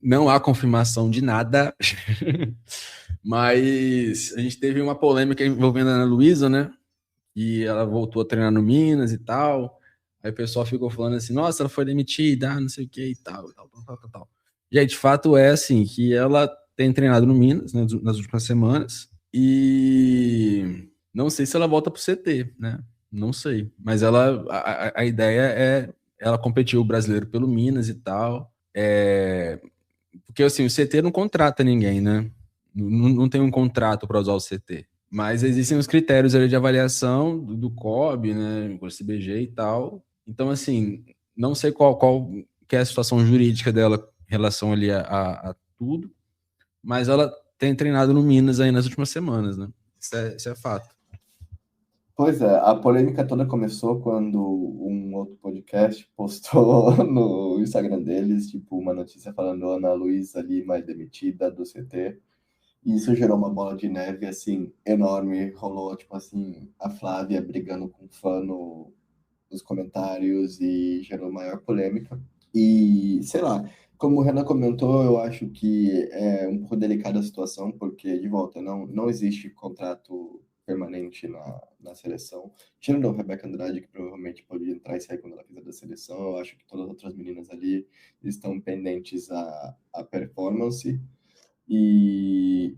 não há confirmação de nada, mas a gente teve uma polêmica envolvendo a Ana Luísa, né? E ela voltou a treinar no Minas e tal. Aí o pessoal ficou falando assim, nossa, ela foi demitida, não sei o que e tal, tal, tal, tal, tal. E aí, de fato, é assim, que ela tem treinado no Minas, né, nas últimas semanas, e não sei se ela volta pro CT, né? Não sei. Mas a ideia é ela competir o brasileiro pelo Minas e tal. Porque assim, o CT não contrata ninguém, né? Não tem um contrato para usar o CT. Mas existem os critérios ali de avaliação do COB, né, do CBG e tal. Então, assim, não sei qual que é a situação jurídica dela em relação ali a tudo, mas ela tem treinado no Minas aí nas últimas semanas, né? Isso é fato. Pois é, a polêmica toda começou quando um outro podcast postou no Instagram deles, tipo, uma notícia falando Ana Luísa Lima demitida do CT. E isso gerou uma bola de neve, assim, enorme. Rolou, tipo assim, a Flávia brigando com o fã nos comentários e gerou maior polêmica. E, sei lá, como o Renan comentou, eu acho que é um pouco delicada a situação, porque, de volta, não existe contrato permanente na seleção. Tirando a Rebeca Andrade, que provavelmente pode entrar e sair quando ela quiser da seleção, eu acho que todas as outras meninas ali estão pendentes à performance. E,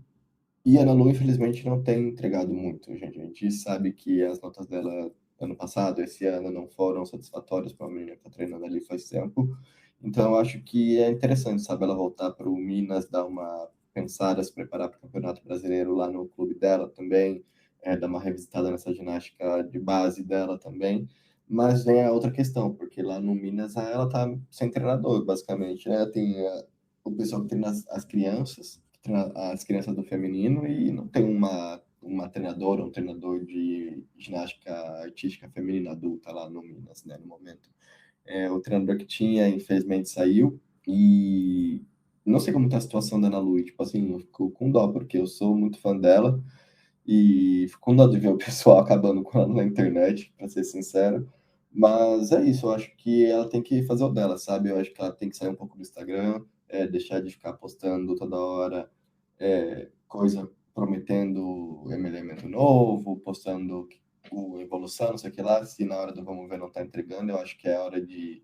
e a Ana Lu, infelizmente, não tem entregado muito, gente. A gente sabe que as notas dela ano passado, esse ano, não foram satisfatórias para uma menina que está treinando ali faz tempo. Então, eu acho que é interessante, sabe, ela voltar para o Minas, dar uma pensada, se preparar para o Campeonato Brasileiro lá no clube dela também, dar uma revisitada nessa ginástica de base dela também. Mas vem a outra questão, porque lá no Minas ela tá sem treinador, basicamente, né? Tem o pessoal que treina as crianças, as crianças do feminino e não tem uma treinadora, um treinador de ginástica artística feminina adulta lá no Minas, né, no momento. O treinador que tinha, infelizmente, saiu e não sei como tá a situação da Ana Lu, tipo assim, eu fico com dó, porque eu sou muito fã dela e fico com dó de ver o pessoal acabando com ela na internet, para ser sincero. Mas é isso, eu acho que ela tem que fazer o dela, sabe? Eu acho que ela tem que sair um pouco do Instagram, deixar de ficar postando toda hora coisa prometendo elemento novo, postando evolução, não sei o que lá. Se na hora do vamos ver não tá entregando, eu acho que é hora de,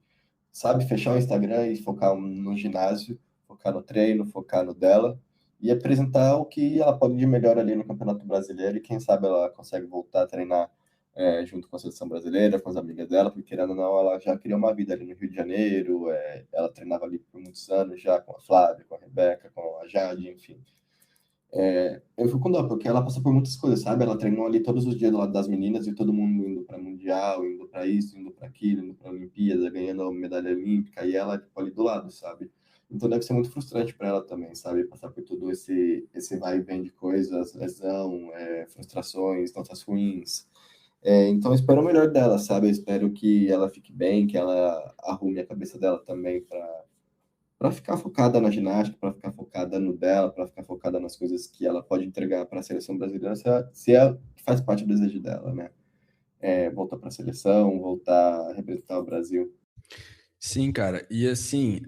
sabe, fechar o Instagram e focar no ginásio, focar no treino, focar no dela e apresentar o que ela pode de melhor ali no Campeonato Brasileiro e quem sabe ela consegue voltar a treinar junto com a seleção brasileira, com as amigas dela, porque querendo ou não, ela já criou uma vida ali no Rio de Janeiro, ela treinava ali por muitos anos já com a Flávia, com a Rebeca, com a Jade, enfim. Eu fico com dó, porque ela passou por muitas coisas, sabe? Ela treinou ali todos os dias do lado das meninas e todo mundo indo para Mundial, indo para isso, indo para aquilo, indo para Olimpíada, ganhando a medalha olímpica, e ela, tipo, ali do lado, sabe? Então deve ser muito frustrante para ela também, sabe? Passar por tudo esse vai e vem de coisas, lesão, frustrações, notas ruins. Então eu espero o melhor dela, sabe? Eu espero que ela fique bem, que ela arrume a cabeça dela também para ficar focada na ginástica, para ficar focada no dela, para ficar focada nas coisas que ela pode entregar para a seleção brasileira, se é que faz parte do desejo dela, né? Voltar para a seleção, voltar a representar o Brasil. Sim, cara. E assim,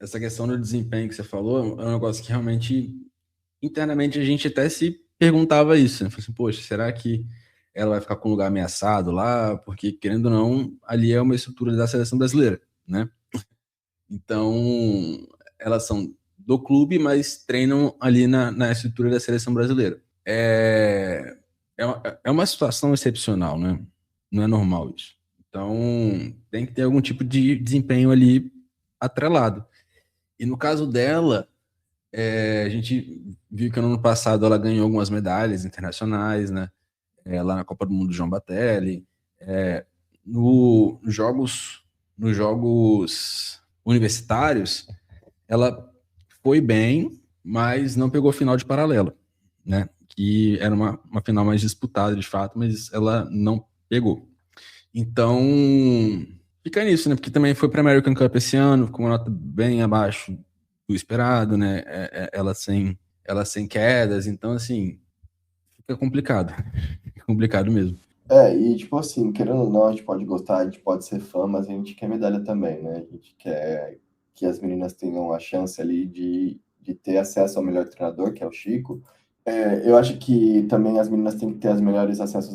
essa questão do desempenho que você falou é um negócio que realmente internamente a gente até se perguntava isso, né? Falei assim, poxa, será que ela vai ficar com um lugar ameaçado lá? Porque, querendo ou não, ali é uma estrutura da seleção brasileira, né? Então, elas são do clube, mas treinam ali na estrutura da seleção brasileira. É uma situação excepcional, né? Não é normal isso. Então, tem que ter algum tipo de desempenho ali atrelado. E no caso dela, a gente viu que no ano passado ela ganhou algumas medalhas internacionais, né? Lá na Copa do Mundo João Batelli, é, nos jogos universitários, ela foi bem, mas não pegou final de paralela, né? Que era uma final mais disputada de fato, mas ela não pegou. Então, fica nisso, né? Porque também foi para American Cup esse ano, com uma nota bem abaixo do esperado, né? Ela sem quedas, então assim, fica complicado. Fica complicado mesmo. E tipo assim, querendo ou não, a gente pode gostar, a gente pode ser fã, mas a gente quer medalha também, né? A gente quer que as meninas tenham a chance ali de ter acesso ao melhor treinador, que é o Chico. Eu acho que também as meninas têm que ter os melhores acessos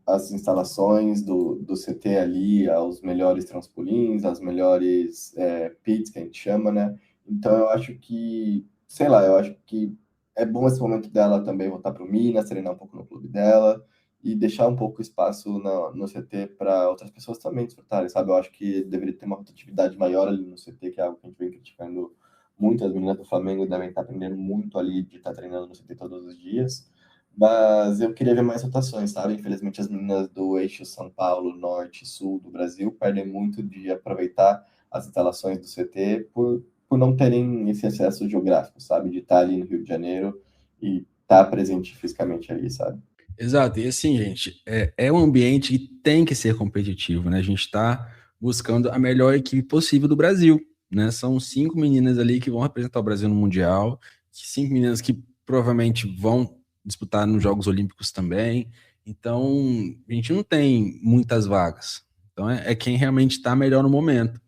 às instalações do CT ali, aos melhores trampolins, às melhores pits, que a gente chama, né? Então eu acho que, sei lá, eu acho que é bom esse momento dela também voltar para o Minas, treinar um pouco no clube dela e deixar um pouco espaço no CT para outras pessoas também desfrutarem, sabe? Eu acho que deveria ter uma rotatividade maior ali no CT, que é algo que a gente vem criticando muito. As meninas do Flamengo devem estar aprendendo muito ali de estar treinando no CT todos os dias, mas eu queria ver mais rotações, sabe? Infelizmente as meninas do eixo São Paulo, Norte e Sul do Brasil perdem muito de aproveitar as instalações do CT por não terem esse acesso geográfico, sabe? De estar ali no Rio de Janeiro e estar presente fisicamente ali, sabe? Exato, e assim, gente, é um ambiente que tem que ser competitivo, né? A gente está buscando a melhor equipe possível do Brasil, né? São 5 meninas ali que vão representar o Brasil no Mundial, 5 meninas que provavelmente vão disputar nos Jogos Olímpicos também. Então, a gente não tem muitas vagas. Então, é quem realmente está melhor no momento.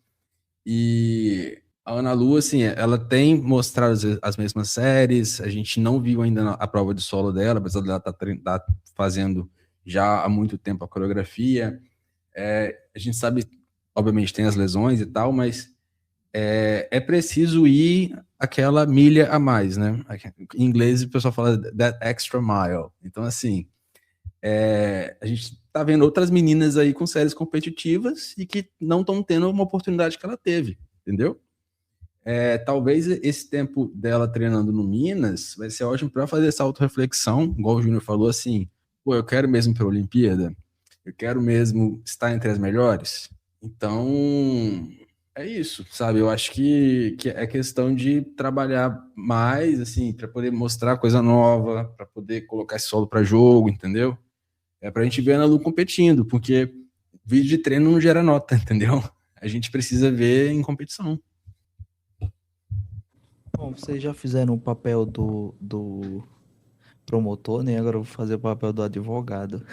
E a Ana Lu, assim, ela tem mostrado as mesmas séries, a gente não viu ainda a prova de solo dela, apesar dela estar fazendo já há muito tempo a coreografia. A gente sabe, obviamente, tem as lesões e tal, mas é preciso ir aquela milha a mais, né? Em inglês o pessoal fala that extra mile. Então, assim, a gente tá vendo outras meninas aí com séries competitivas e que não estão tendo uma oportunidade que ela teve, entendeu? Talvez esse tempo dela treinando no Minas vai ser ótimo para fazer essa autorreflexão, igual o Júnior falou assim, pô, eu quero mesmo para a Olimpíada, eu quero mesmo estar entre as melhores. Então, é isso, sabe? Eu acho que é questão de trabalhar mais, assim, para poder mostrar coisa nova, para poder colocar esse solo para jogo, entendeu? É para a gente ver a Ana Lu competindo, porque vídeo de treino não gera nota, entendeu? A gente precisa ver em competição. Bom, vocês já fizeram o papel do promotor, né? Agora eu vou fazer o papel do advogado.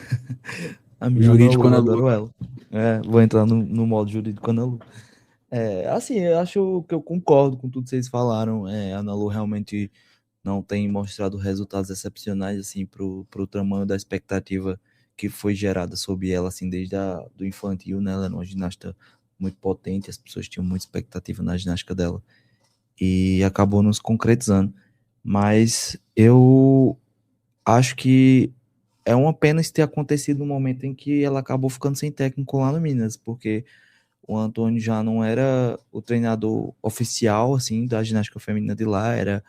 A O minha Ana jurídico Lu, eu Ana Lu. adoro ela. Vou entrar no modo jurídico Ana Lu. Assim, eu acho que eu concordo com tudo que vocês falaram. A Ana Lu realmente não tem mostrado resultados excepcionais, assim, pro tamanho da expectativa que foi gerada sobre ela, assim, desde do infantil, né? Ela era uma ginasta muito potente, as pessoas tinham muita expectativa na ginástica dela. E acabou nos concretizando. Mas eu acho que é uma pena isso ter acontecido no momento em que ela acabou ficando sem técnico lá no Minas, porque o Antônio já não era o treinador oficial, assim, da ginástica feminina de lá, era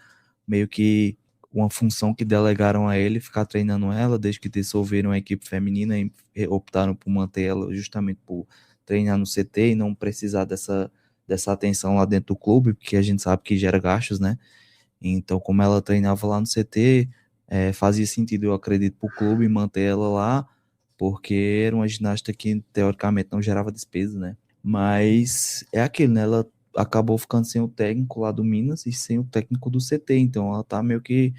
meio que uma função que delegaram a ele, ficar treinando ela, desde que dissolveram a equipe feminina e optaram por manter ela justamente por treinar no CT e não precisar dessa atenção lá dentro do clube, porque a gente sabe que gera gastos, né? Então, como ela treinava lá no CT, fazia sentido, eu acredito, para o clube manter ela lá, porque era uma ginasta que, teoricamente, não gerava despesa, né? Mas é aquilo, né? Ela acabou ficando sem o técnico lá do Minas e sem o técnico do CT, então ela tá meio que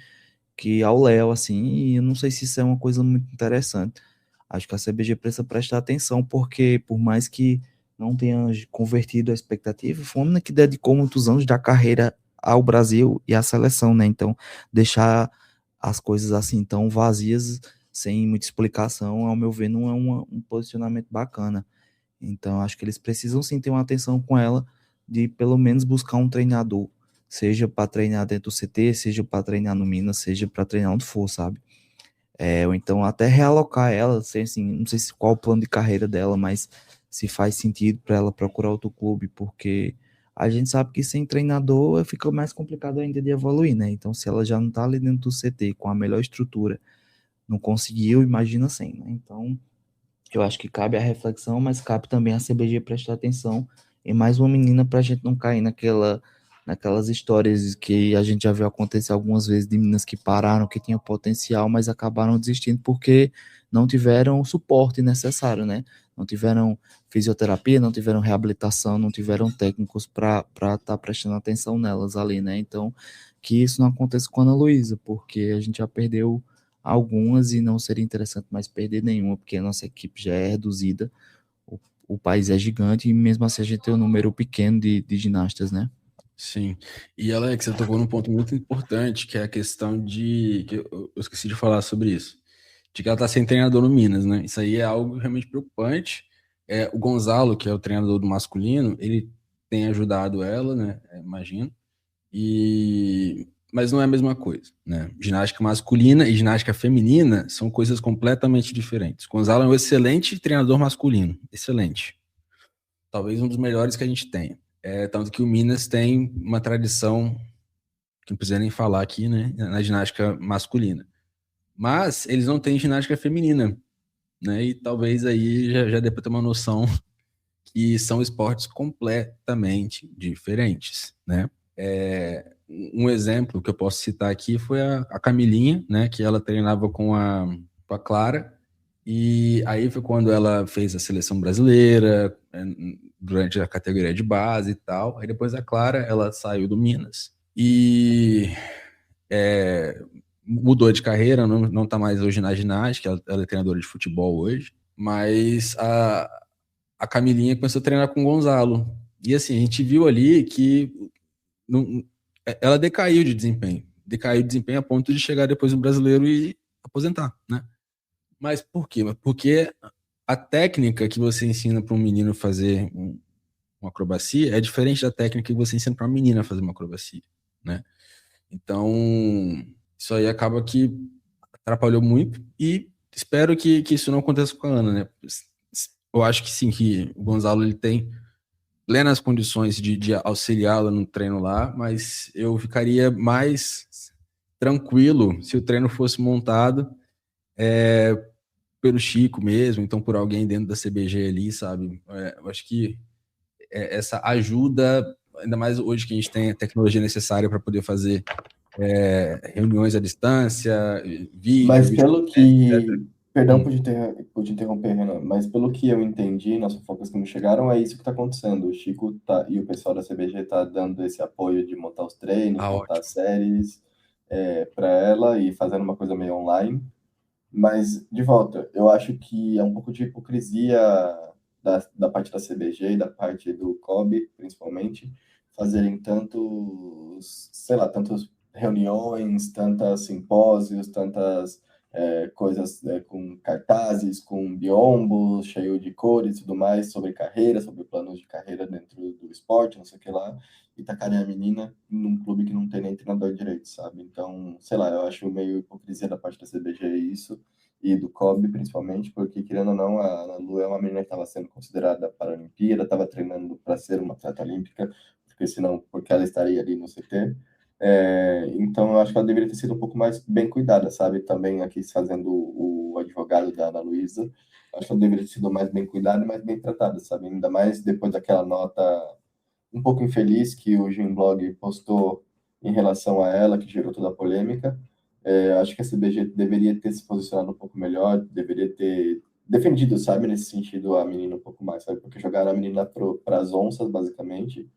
ao léu, assim, e eu não sei se isso é uma coisa muito interessante. Acho que a CBG precisa prestar atenção, porque por mais que não tenha convertido a expectativa, foi uma menina que dedicou muitos anos da carreira ao Brasil e à seleção, né? Então, deixar as coisas assim tão vazias, sem muita explicação, ao meu ver, não é um posicionamento bacana. Então, acho que eles precisam sim ter uma atenção com ela, de pelo menos buscar um treinador, seja para treinar dentro do CT, seja para treinar no Minas, seja para treinar onde for, sabe? Ou então até realocar ela, sei, assim, não sei se qual o plano de carreira dela, mas se faz sentido para ela procurar outro clube, porque a gente sabe que sem treinador fica mais complicado ainda de evoluir, né? Então, se ela já não tá ali dentro do CT com a melhor estrutura, não conseguiu, imagina sem, né? Então, eu acho que cabe a reflexão, mas cabe também a CBG prestar atenção em mais uma menina para a gente não cair naquelas histórias que a gente já viu acontecer algumas vezes de meninas que pararam, que tinham potencial, mas acabaram desistindo porque não tiveram o suporte necessário, né? Não tiveram fisioterapia, não tiveram reabilitação, não tiveram técnicos para estar prestando atenção nelas ali, né? Então, que isso não aconteça com a Ana Luísa, porque a gente já perdeu algumas e não seria interessante mais perder nenhuma, porque a nossa equipe já é reduzida, o país é gigante e mesmo assim a gente tem um número pequeno de ginastas, né? Sim. E Alex, você tocou num ponto muito importante, que é a questão de. Que eu esqueci de falar sobre isso. De que ela está sem treinador no Minas, né? Isso aí é algo realmente preocupante. O Gonzalo, que é o treinador do masculino, ele tem ajudado ela, né? Imagino. Mas não é a mesma coisa, né? Ginástica masculina e ginástica feminina são coisas completamente diferentes. Gonzalo é um excelente treinador masculino, excelente. Talvez um dos melhores que a gente tenha. Tanto que o Minas tem uma tradição, que não precisa nem falar aqui, né? Na ginástica masculina. Mas eles não têm ginástica feminina, né? E talvez aí já dê para ter uma noção que são esportes completamente diferentes, né? Um exemplo que eu posso citar aqui foi a Camilinha, né? Que ela treinava com a Clara, e aí foi quando ela fez a seleção brasileira, durante a categoria de base e tal. Aí depois a Clara, ela saiu do Minas e mudou de carreira, não tá mais hoje na ginástica, ela é treinadora de futebol hoje, mas a Camilinha começou a treinar com o Gonzalo. E assim, a gente viu ali que não, ela decaiu de desempenho a ponto de chegar depois no brasileiro e aposentar, né? Mas por quê? Porque a técnica que você ensina para um menino fazer uma acrobacia é diferente da técnica que você ensina para uma menina fazer uma acrobacia, né? Então, isso aí acaba que atrapalhou muito e espero que isso não aconteça com a Ana, né? Eu acho que sim, que o Gonzalo ele tem plenas condições de auxiliá-la no treino lá, mas eu ficaria mais tranquilo se o treino fosse montado pelo Chico mesmo, então por alguém dentro da CBG ali, sabe? Eu acho que essa ajuda, ainda mais hoje que a gente tem a tecnologia necessária para poder fazer reuniões à distância, Mas vídeo, pelo etc. que. Perdão Hum. por te interromper, Renan, mas pelo que eu entendi, nas fofocas que me chegaram, é isso que está acontecendo. O Chico e o pessoal da CBG tá dando esse apoio de montar os treinos, montar as Ótimo. séries para ela e fazendo uma coisa meio online. Mas, de volta, eu acho que é um pouco de hipocrisia da parte da CBG e da parte do COB, principalmente, fazerem tantos, sei lá, tantas reuniões, tantos simpósios, tantas coisas com cartazes, com biombos, cheio de cores e tudo mais, sobre carreira, sobre planos de carreira dentro do esporte, não sei o que lá, e tacarem a menina num clube que não tem nem treinador direito, sabe? Então, sei lá, eu acho meio hipocrisia da parte da CBG isso, e do COB principalmente, porque querendo ou não, a Ana Lu é uma menina que estava sendo considerada para a Olimpíada, estava treinando para ser uma atleta olímpica, porque senão, porque ela estaria ali no CT. Então, eu acho que ela deveria ter sido um pouco mais bem cuidada, sabe? Também aqui fazendo o advogado da Ana Luísa, acho que ela deveria ter sido mais bem cuidada e mais bem tratada, sabe? Ainda mais depois daquela nota um pouco infeliz que o Gymblog postou em relação a ela, que gerou toda a polêmica. Acho que a CBG deveria ter se posicionado um pouco melhor, deveria ter defendido, sabe, nesse sentido, a menina um pouco mais, sabe? Porque jogaram a menina para as onças, basicamente,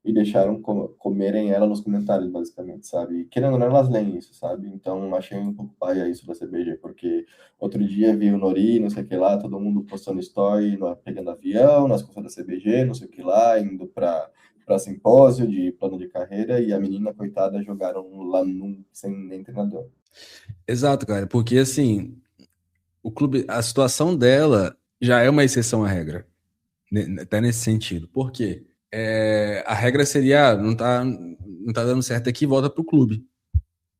e deixaram comerem ela nos comentários, basicamente, sabe? E, querendo ou não, elas leem isso, sabe? Então, achei um pouco paia isso da CBG, porque outro dia vi o Nori, não sei o que lá, todo mundo postando story, pegando avião, nas costas da CBG, não sei o que lá, indo para simpósio de plano de carreira, e a menina, coitada, jogaram lá sem nem treinador. Exato, cara, porque assim, o clube, a situação dela já é uma exceção à regra, até nesse sentido. Por quê? A regra seria, não tá dando certo aqui, volta pro clube.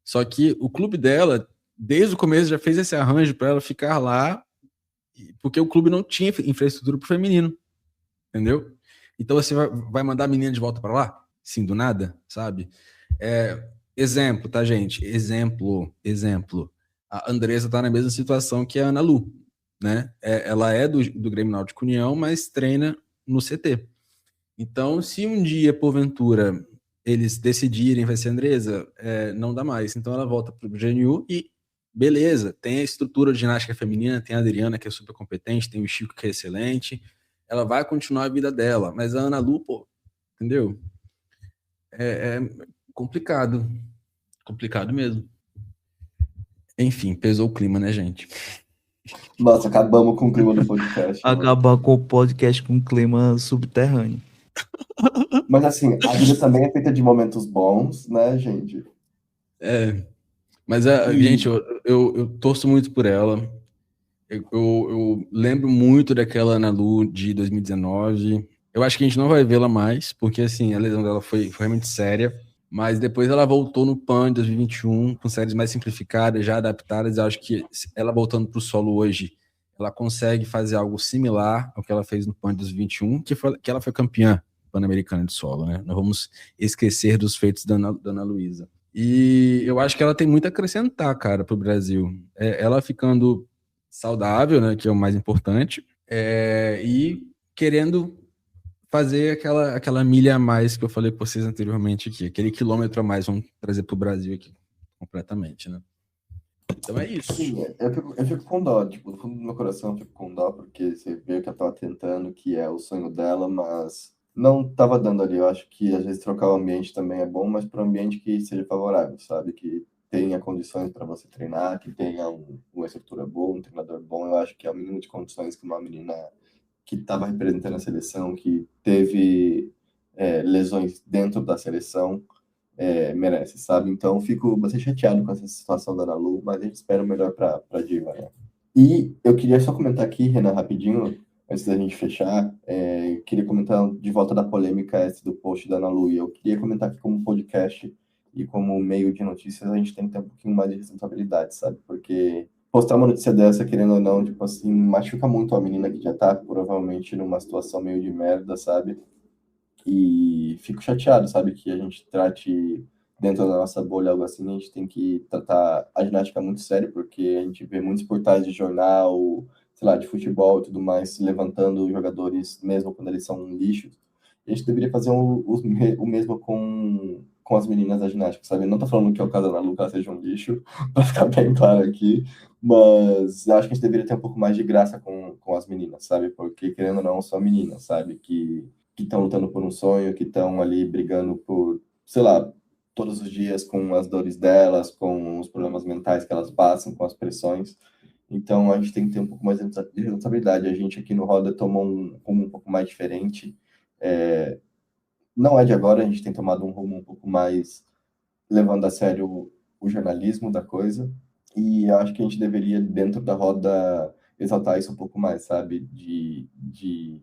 Só que o clube dela, desde o começo, já fez esse arranjo para ela ficar lá, porque o clube não tinha infraestrutura pro feminino, entendeu? Então você vai mandar a menina de volta para lá? Sim, do nada, sabe? Exemplo, tá, gente? Exemplo. A Andressa tá na mesma situação que a Ana Lu, né? Ela é do Grêmio Náutico União, mas treina no CT. Então, se um dia, porventura, eles decidirem, vai ser Andresa, não dá mais. Então ela volta pro GNU e beleza, tem a estrutura de ginástica feminina, tem a Adriana, que é super competente, tem o Chico, que é excelente. Ela vai continuar a vida dela, mas a Ana Lu, pô, entendeu? É complicado. Complicado mesmo. Enfim, pesou o clima, né, gente? Nossa, acabamos com o clima do podcast, mano. Acabar com o podcast com clima subterrâneo. Mas assim, a vida também é feita de momentos bons, né, gente? Mas, E gente, eu torço muito por ela. Eu lembro muito daquela Ana Lu de 2019. Eu acho que a gente não vai vê-la mais, porque, assim, a lesão dela foi realmente séria. Mas depois ela voltou no PAN em 2021, com séries mais simplificadas, já adaptadas. Eu acho que ela voltando para o solo hoje, ela consegue fazer algo similar ao que ela fez no PAN de 2021, que ela foi campeã pan-americana de solo, né? Não vamos esquecer dos feitos da Ana Luísa. E eu acho que ela tem muito a acrescentar, cara, para o Brasil. Ela ficando saudável, né, que é o mais importante, e querendo fazer aquela milha a mais que eu falei com vocês anteriormente aqui, aquele quilômetro a mais, vamos trazer para o Brasil aqui completamente, né? Então é isso. sim, eu fico com dó, tipo, do fundo do meu coração eu fico com dó, porque você vê que ela tava tentando, que é o sonho dela, mas não tava dando ali. Eu acho que às vezes trocar o ambiente também é bom, mas para um ambiente que seja favorável, sabe? Que tenha condições para você treinar, que tenha uma estrutura boa, um treinador bom. Eu acho que é o mínimo de condições que uma menina que estava representando a seleção, que teve lesões dentro da seleção, merece, sabe? Então, fico bastante chateado com essa situação da Ana Lu, mas a gente espera o melhor para a Diva, né? E eu queria só comentar aqui, Renan, rapidinho, antes da gente fechar, queria comentar de volta da polêmica essa do post da Ana Lu, e eu queria comentar aqui como podcast e como meio de notícias, a gente tem que ter um pouquinho mais de responsabilidade, sabe? Porque postar uma notícia dessa, querendo ou não, tipo assim, machuca muito a menina que já tá provavelmente numa situação meio de merda, sabe? E fico chateado, sabe, que a gente trate dentro da nossa bolha algo assim. A gente tem que tratar a ginástica muito sério, porque a gente vê muitos portais de jornal, sei lá, de futebol e tudo mais, levantando jogadores mesmo quando eles são lixos. A gente deveria fazer o mesmo com as meninas da ginástica, sabe? Não tô falando que é o caso da Lu, que ela seja um lixo, para ficar bem claro aqui, mas eu acho que a gente deveria ter um pouco mais de graça com as meninas, sabe? Porque, querendo ou não, são meninas, sabe? Que estão lutando por um sonho, que estão ali brigando por, sei lá, todos os dias com as dores delas, com os problemas mentais que elas passam, com as pressões. Então, a gente tem que ter um pouco mais de responsabilidade. A gente aqui no Roda tomou um rumo um pouco mais diferente. Não é de agora, a gente tem tomado um rumo um pouco mais levando a sério o jornalismo da coisa. E eu acho que a gente deveria, dentro da Roda, exaltar isso um pouco mais, sabe? De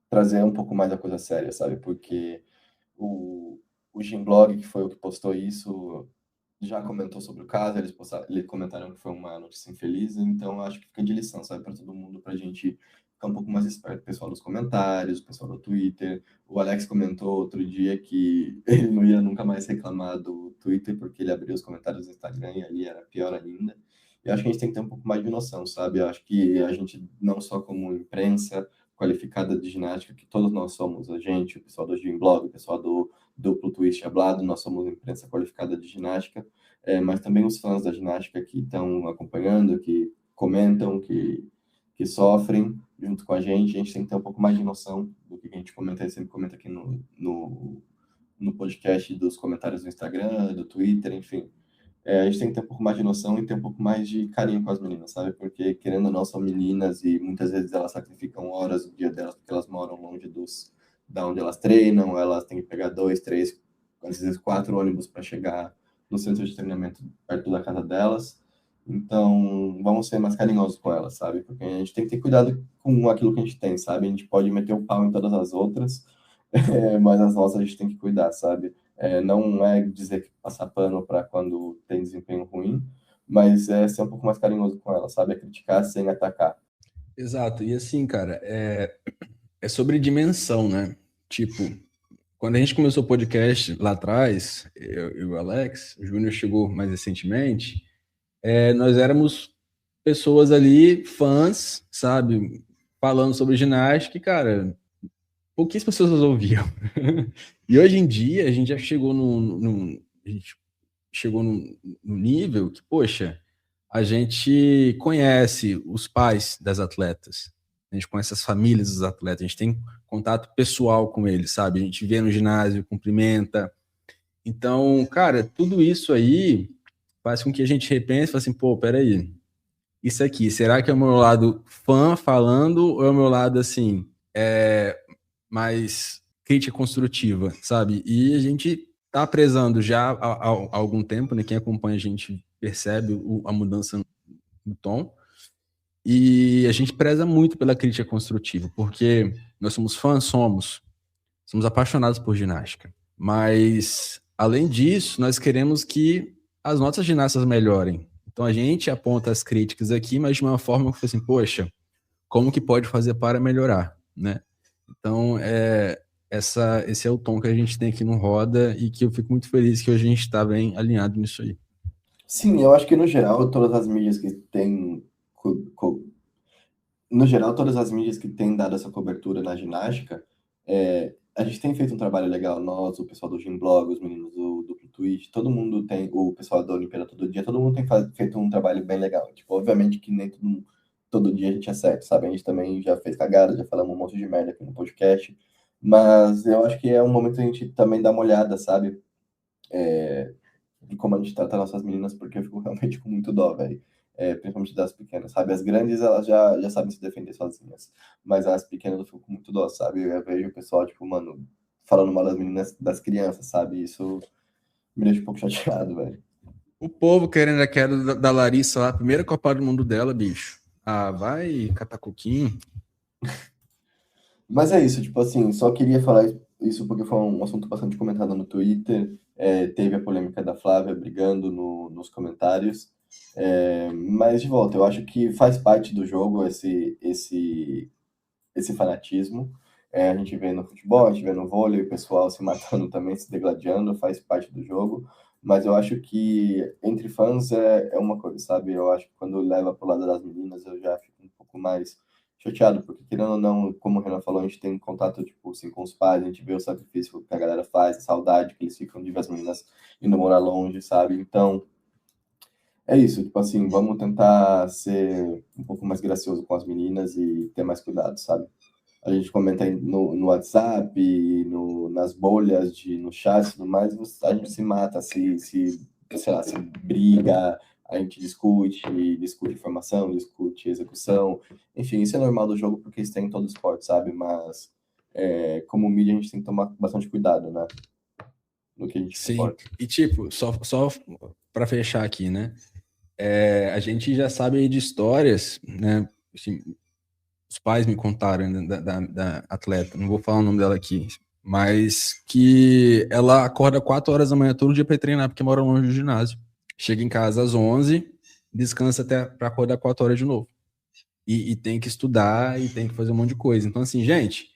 trazer um pouco mais a coisa séria, sabe? Porque o Gymblog, que foi o que postou isso, já comentou sobre o caso, eles comentaram que foi uma notícia infeliz, então acho que fica de lição, sabe, para todo mundo, para a gente ficar um pouco mais esperto. O pessoal dos comentários, o pessoal do Twitter. O Alex comentou outro dia que ele não ia nunca mais reclamar do Twitter, porque ele abriu os comentários do Instagram e ali era pior ainda. Eu acho que a gente tem que ter um pouco mais de noção, sabe? Eu acho que a gente, não só como imprensa qualificada de ginástica, que todos nós somos, a gente, o pessoal do Gymblog, o pessoal do Duplo Twist Hablado, nós somos imprensa qualificada de ginástica, mas também os fãs da ginástica que estão acompanhando, que comentam, que sofrem junto com a gente tem que ter um pouco mais de noção do que a gente comenta, sempre comenta aqui no podcast, dos comentários do Instagram, do Twitter, enfim. A gente tem que ter um pouco mais de noção e ter um pouco mais de carinho com as meninas, sabe? Porque, querendo ou não, são meninas e muitas vezes elas sacrificam horas do dia delas porque elas moram longe da onde elas treinam, elas têm que pegar 2, 3, às vezes 4 ônibus para chegar no centro de treinamento perto da casa delas. Então, vamos ser mais carinhosos com elas, sabe? Porque a gente tem que ter cuidado com aquilo que a gente tem, sabe? A gente pode meter o pau em todas as outras, mas as nossas a gente tem que cuidar, sabe? Não é dizer que passar pano para quando tem desempenho ruim, mas é ser um pouco mais carinhoso com elas, sabe? É criticar sem atacar. Exato. E assim, cara, é sobre dimensão, né? Tipo, quando a gente começou o podcast lá atrás, eu e o Alex, o Júnior chegou mais recentemente, nós éramos pessoas ali, fãs, sabe? Falando sobre ginástica e, cara, pouquíssimas pessoas ouviam. E hoje em dia, a gente já chegou a gente chegou num nível que, poxa, a gente conhece os pais das atletas, a gente conhece as famílias dos atletas, a gente tem contato pessoal com eles, sabe? A gente vê no ginásio, cumprimenta. Então, cara, tudo isso aí faz com que a gente repense e fale assim, pô, peraí, isso aqui, será que é o meu lado fã falando ou é o meu lado, assim, mais crítica construtiva, sabe? E a gente tá prezando já há algum tempo, né? Quem acompanha a gente percebe a mudança no tom. E a gente preza muito pela crítica construtiva, porque nós somos fãs, somos apaixonados por ginástica. Mas, além disso, nós queremos que as nossas ginastas melhorem. Então a gente aponta as críticas aqui, mas de uma forma que assim, poxa, como que pode fazer para melhorar, né? Então, esse é o tom que a gente tem aqui no Roda e que eu fico muito feliz que hoje a gente está bem alinhado nisso aí. Sim, eu acho que no geral, todas as mídias que têm no geral, todas as mídias que têm dado essa cobertura na ginástica, a gente tem feito um trabalho legal. Nós, o pessoal do Gymblog, os meninos do Duplo Twitch, todo mundo tem, o pessoal da Olimpíada Todo Dia, todo mundo tem feito um trabalho bem legal. Tipo, obviamente que nem todo dia a gente acerta, sabe? A gente também já fez cagada, já falamos um monte de merda aqui no podcast, mas eu acho que é um momento a gente também dar uma olhada, sabe? De como a gente trata nossas meninas, porque eu fico realmente com muito dó, velho. Principalmente das pequenas, sabe? As grandes, elas já sabem se defender sozinhas. Mas as pequenas eu fico com muito dó, sabe? Eu vejo o pessoal, tipo, mano, falando mal das meninas, das crianças, sabe? Isso me deixa um pouco chateado, velho. O povo querendo a queda da Larissa lá, a primeira Copa do Mundo dela, bicho. Ah, vai catar coquinho. Mas é isso, tipo assim, só queria falar isso porque foi um assunto bastante comentado no Twitter. Teve a polêmica da Flávia brigando nos comentários. Mas de volta, eu acho que faz parte do jogo esse fanatismo. A gente vê no futebol, a gente vê no vôlei, o pessoal se matando também, se degladiando, faz parte do jogo. Mas eu acho que entre fãs é uma coisa, sabe? Eu acho que quando leva pro lado das meninas, eu já fico um pouco mais chateado, porque querendo ou não, como o Renan falou, a gente tem contato, tipo, assim, com os pais, a gente vê o sacrifício que a galera faz, a saudade que eles ficam de ver as meninas indo morar longe, sabe? Então, é isso, tipo assim, vamos tentar ser um pouco mais gracioso com as meninas e ter mais cuidado, sabe? A gente comenta aí no WhatsApp, nas bolhas, no chat e tudo mais, a gente se mata, sei lá, se briga, a gente discute informação, discute execução, enfim, isso é normal do jogo porque isso tem em todo esporte, sabe? Mas como mídia a gente tem que tomar bastante cuidado, né? No que a gente Sim. reporta. E tipo, só para fechar aqui, né? A gente já sabe aí de histórias, né? Assim, os pais me contaram, né, da atleta, não vou falar o nome dela aqui, mas que ela acorda 4 horas da manhã todo dia para treinar, porque mora longe do ginásio. Chega em casa às 11, descansa até para acordar 4 horas de novo. E tem que estudar e tem que fazer um monte de coisa. Então, assim, gente,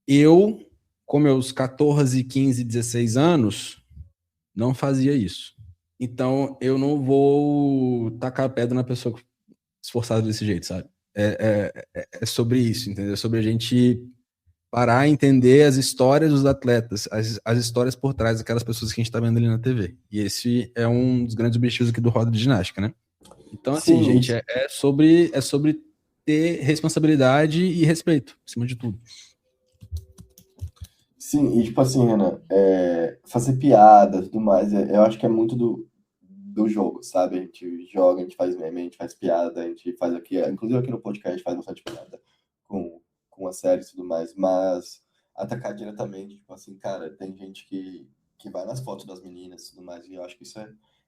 eu, com meus 14, 15, 16 anos, não fazia isso. Então, eu não vou tacar a pedra na pessoa esforçada desse jeito, sabe? É sobre isso, entendeu? É sobre a gente parar e entender as histórias dos atletas, as histórias por trás daquelas pessoas que a gente tá vendo ali na TV. E esse é um dos grandes objetivos aqui do Roda de Ginástica, né? Então, assim, Sim, gente, é sobre ter responsabilidade e respeito, acima de tudo. sim, e tipo assim, Renan, fazer piada e tudo mais, eu acho que é muito do jogo, sabe? A gente joga, a gente faz meme, a gente faz piada, a gente faz aqui, inclusive aqui no podcast a gente faz bastante piada com a série e tudo mais, mas atacar diretamente, tipo assim, cara, tem gente que vai nas fotos das meninas e tudo mais, e eu acho que isso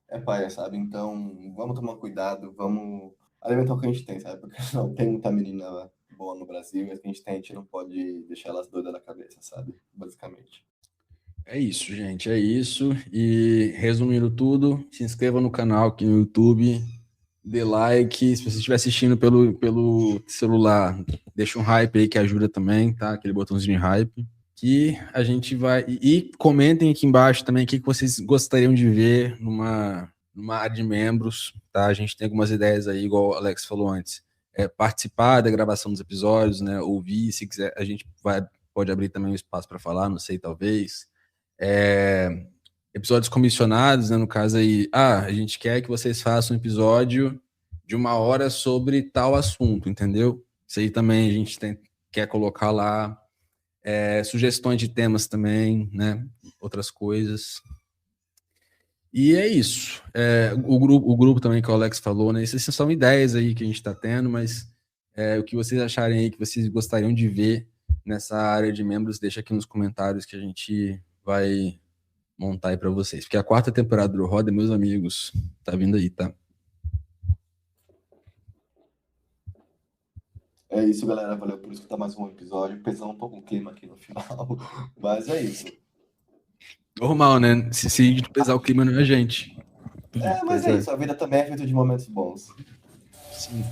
é paia, sabe? Então, vamos tomar cuidado, vamos alimentar o que a gente tem, sabe? Porque não tem muita menina boa no Brasil, e as que a gente tem, a gente não pode deixar elas doidas da cabeça, sabe? Basicamente. É isso, gente, é isso. E resumindo tudo, se inscreva no canal aqui no YouTube, dê like. Se você estiver assistindo pelo celular, deixa um hype aí que ajuda também, tá? Aquele botãozinho de hype. Que a gente vai. E comentem aqui embaixo também o que vocês gostariam de ver numa área de membros, tá? A gente tem algumas ideias aí, igual o Alex falou antes. Participar da gravação dos episódios, né? Ouvir, se quiser, a gente pode abrir também um espaço para falar, não sei, talvez. Episódios comissionados, né? No caso aí, a gente quer que vocês façam um episódio de 1 hora sobre tal assunto, entendeu? Isso aí também a gente quer colocar lá. Sugestões de temas também, né? Outras coisas. E é isso. O grupo também que o Alex falou, né? Essas são ideias aí que a gente está tendo, mas o que vocês acharem aí que vocês gostariam de ver nessa área de membros, deixa aqui nos comentários que a gente vai montar aí para vocês. Porque a 4ª temporada do Roda, meus amigos, tá vindo aí, tá? É isso, galera. Valeu por escutar mais um episódio. Pesou um pouco o clima aqui no final, mas é isso. Normal, né? Se pesar o clima não é a gente. Mas é isso. A vida também é feita de momentos bons. Sim.